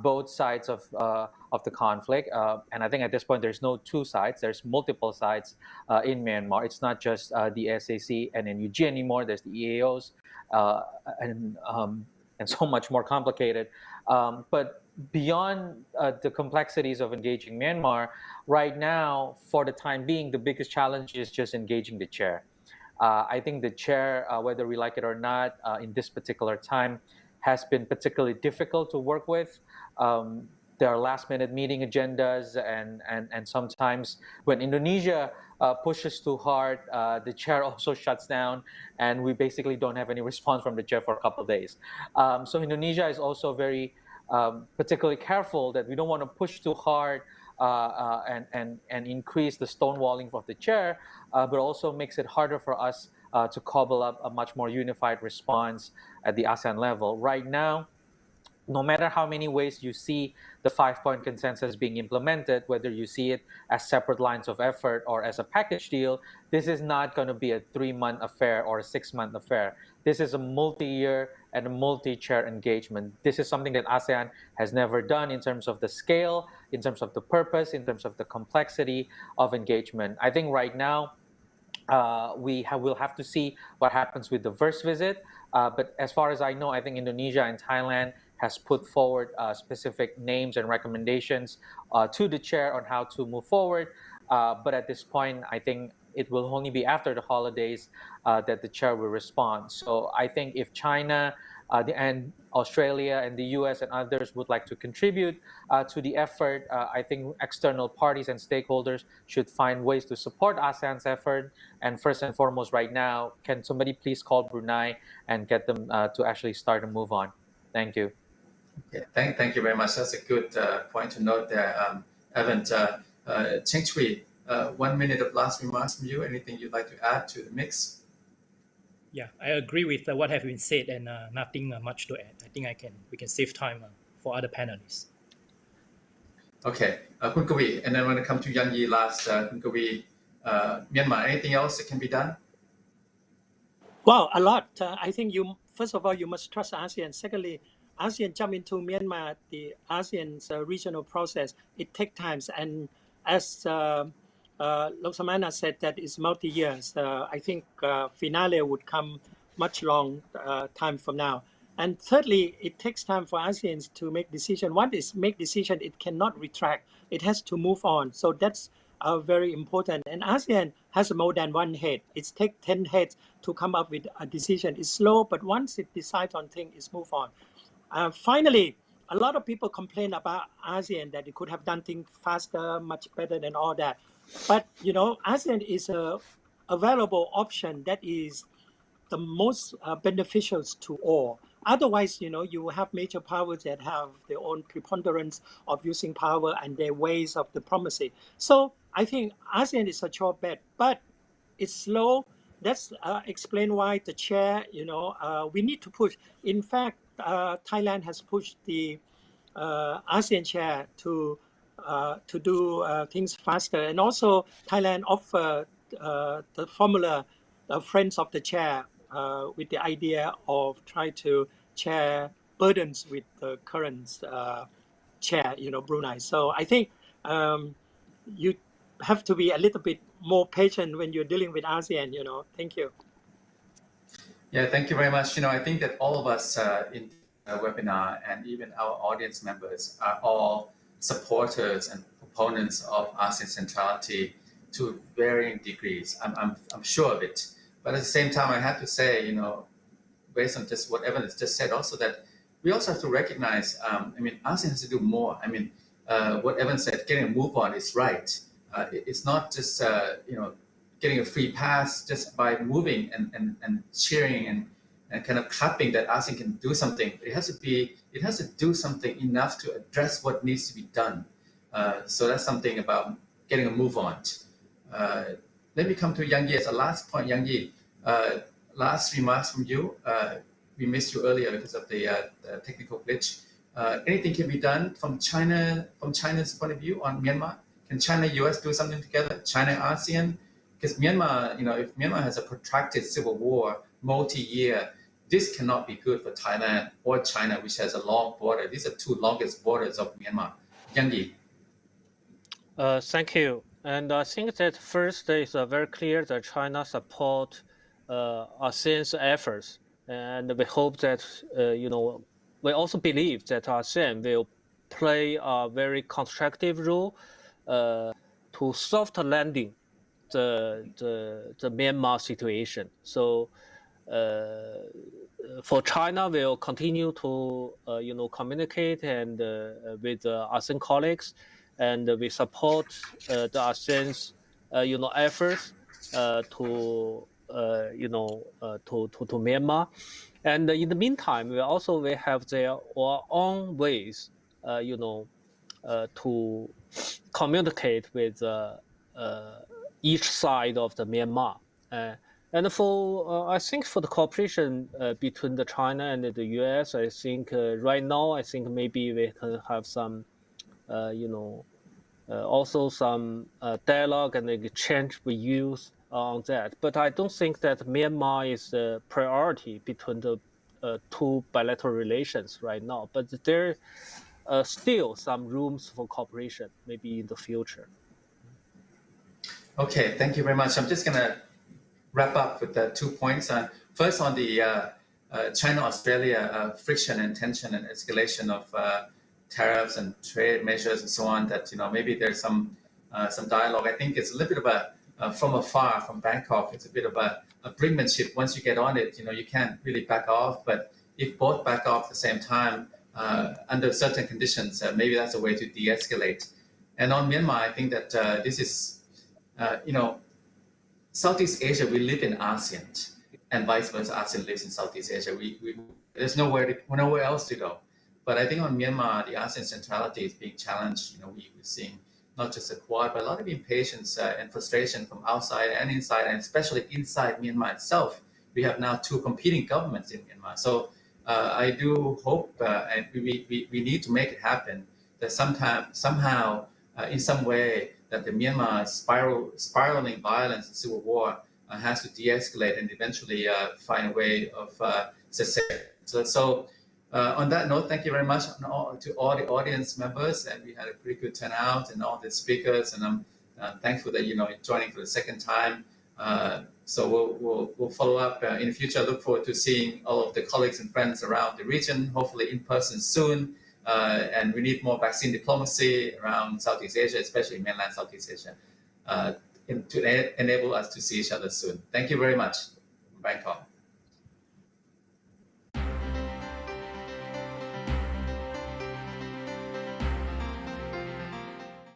both sides of the conflict. And I think at this point, there's no two sides. There's multiple sides in Myanmar. It's not just the SAC and NUG anymore. There's the EAOs and so much more complicated. But beyond the complexities of engaging Myanmar, right now, for the time being, the biggest challenge is just engaging the chair. I think the chair, whether we like it or not, in this particular time, has been particularly difficult to work with. There are last-minute meeting agendas, and sometimes when Indonesia pushes too hard, the chair also shuts down, and we basically don't have any response from the chair for a couple of days. So Indonesia is also very particularly careful that we don't want to push too hard and increase the stonewalling of the chair, but also makes it harder for us to cobble up a much more unified response at the ASEAN level. Right now, no matter how many ways you see the 5-point consensus being implemented, whether you see it as separate lines of effort or as a package deal, this is not going to be a 3-month affair or a 6-month affair. This is a multi-year and a multi-chair engagement. This is something that ASEAN has never done in terms of the scale, in terms of the purpose, in terms of the complexity of engagement. I think right now, we'll have to see what happens with the first visit. But as far as I know, I think Indonesia and Thailand has put forward specific names and recommendations to the chair on how to move forward. But at this point, I think it will only be after the holidays that the chair will respond. So I think if China and Australia and the US and others would like to contribute to the effort, I think external parties and stakeholders should find ways to support ASEAN's effort. And first and foremost, right now, can somebody please call Brunei and get them to actually start and move on? Thank you. Okay, thank you very much. That's a good point to note there, Evan. Cheng Chui, 1 minute of last remarks from you. Anything you'd like to add to the mix? Yeah, I agree with what have been said, and nothing much to add. I think we can save time for other panelists. Okay, Khun Kavi, and then when it comes to Yan Yi last, Khun Kavi, Myanmar, anything else that can be done? Well, a lot. I think first of all, you must trust ASEAN. Secondly, ASEAN jump into Myanmar, the ASEAN's regional process. It takes time, and as Loksamana said, that is multi-years. I think finale would come much long time from now. And thirdly, it takes time for ASEAN to make decision. Once it make decision, it cannot retract. It has to move on. So that's very important. And ASEAN has more than one head. It takes 10 heads to come up with a decision. It's slow, but once it decides on things, it's move on. Finally, a lot of people complain about ASEAN that it could have done things faster, much better than all that. But, ASEAN is a available option that is the most beneficial to all. Otherwise, you have major powers that have their own preponderance of using power and their ways of diplomacy. So I think ASEAN is a sure bet, but it's slow. That's explain why the chair, we need to push. In fact, Thailand has pushed the ASEAN chair to do things faster. And also Thailand offered the formula, friends of the chair, with the idea of trying to share burdens with the current chair, Brunei. So I think you have to be a little bit more patient when you're dealing with ASEAN, Thank you. Yeah, thank you very much. I think that all of us in the webinar and even our audience members are all supporters and proponents of ASEAN centrality to varying degrees. I'm sure of it. But at the same time, I have to say, based on just what Evan has just said, also that we also have to recognize, ASEAN has to do more. What Evan said, getting a move on is right. It's not just, getting a free pass just by moving and cheering and kind of clapping that ASEAN can do something. It has to do something enough to address what needs to be done. So that's something about getting a move on. Let me come to Yang Yi as a last point. Yang Yi, last remarks from you. We missed you earlier because of the technical glitch. Anything can be done from China's point of view on Myanmar? Can China, US do something together? China, ASEAN? Because Myanmar, if Myanmar has a protracted civil war, multi-year, this cannot be good for Thailand or China, which has a long border. These are two longest borders of Myanmar. Yang Yi. Thank you. And I think that first it's very clear that China support ASEAN's efforts, and we hope that we also believe that ASEAN will play a very constructive role to soft landing the Myanmar situation. So for China, we'll continue to communicate and with ASEAN colleagues, and we support the ASEAN's efforts to Myanmar. And in the meantime, we have their own ways to communicate with each side of the Myanmar. And I think for the cooperation between the China and the US, I think right now, I think maybe we can have some, also some dialogue and exchange with views on that. But I don't think that Myanmar is a priority between the two bilateral relations right now. But there are still some rooms for cooperation, maybe in the future. Okay, thank you very much. I'm just going to wrap up with the 2 points. First, on the China-Australia friction and tension and escalation of tariffs and trade measures and so on, that maybe there's some dialogue. I think it's a little bit of from afar, from Bangkok, it's a bit of a brinkmanship. Once you get on it, you can't really back off. But if both back off at the same time, under certain conditions, maybe that's a way to de-escalate. And on Myanmar, I think that this is, Southeast Asia, we live in ASEAN, and vice versa, ASEAN lives in Southeast Asia. There's nowhere else to go. But I think on Myanmar, the ASEAN centrality is being challenged. We're seeing not just a Quad, but a lot of impatience and frustration from outside and inside, and especially inside Myanmar itself. We have now two competing governments in Myanmar. So I do hope, and we need to make it happen, that somehow, in some way, that the Myanmar spiraling violence and civil war has to de-escalate and eventually find a way of cessation. So on that note, thank you very much to all the audience members, and we had a pretty good turnout and all the speakers, and I'm thankful that you're joining for the second time. So we'll follow up in the future. I look forward to seeing all of the colleagues and friends around the region, hopefully in person soon. And we need more vaccine diplomacy around Southeast Asia, especially mainland Southeast Asia, to enable us to see each other soon. Thank you very much, Bangkok.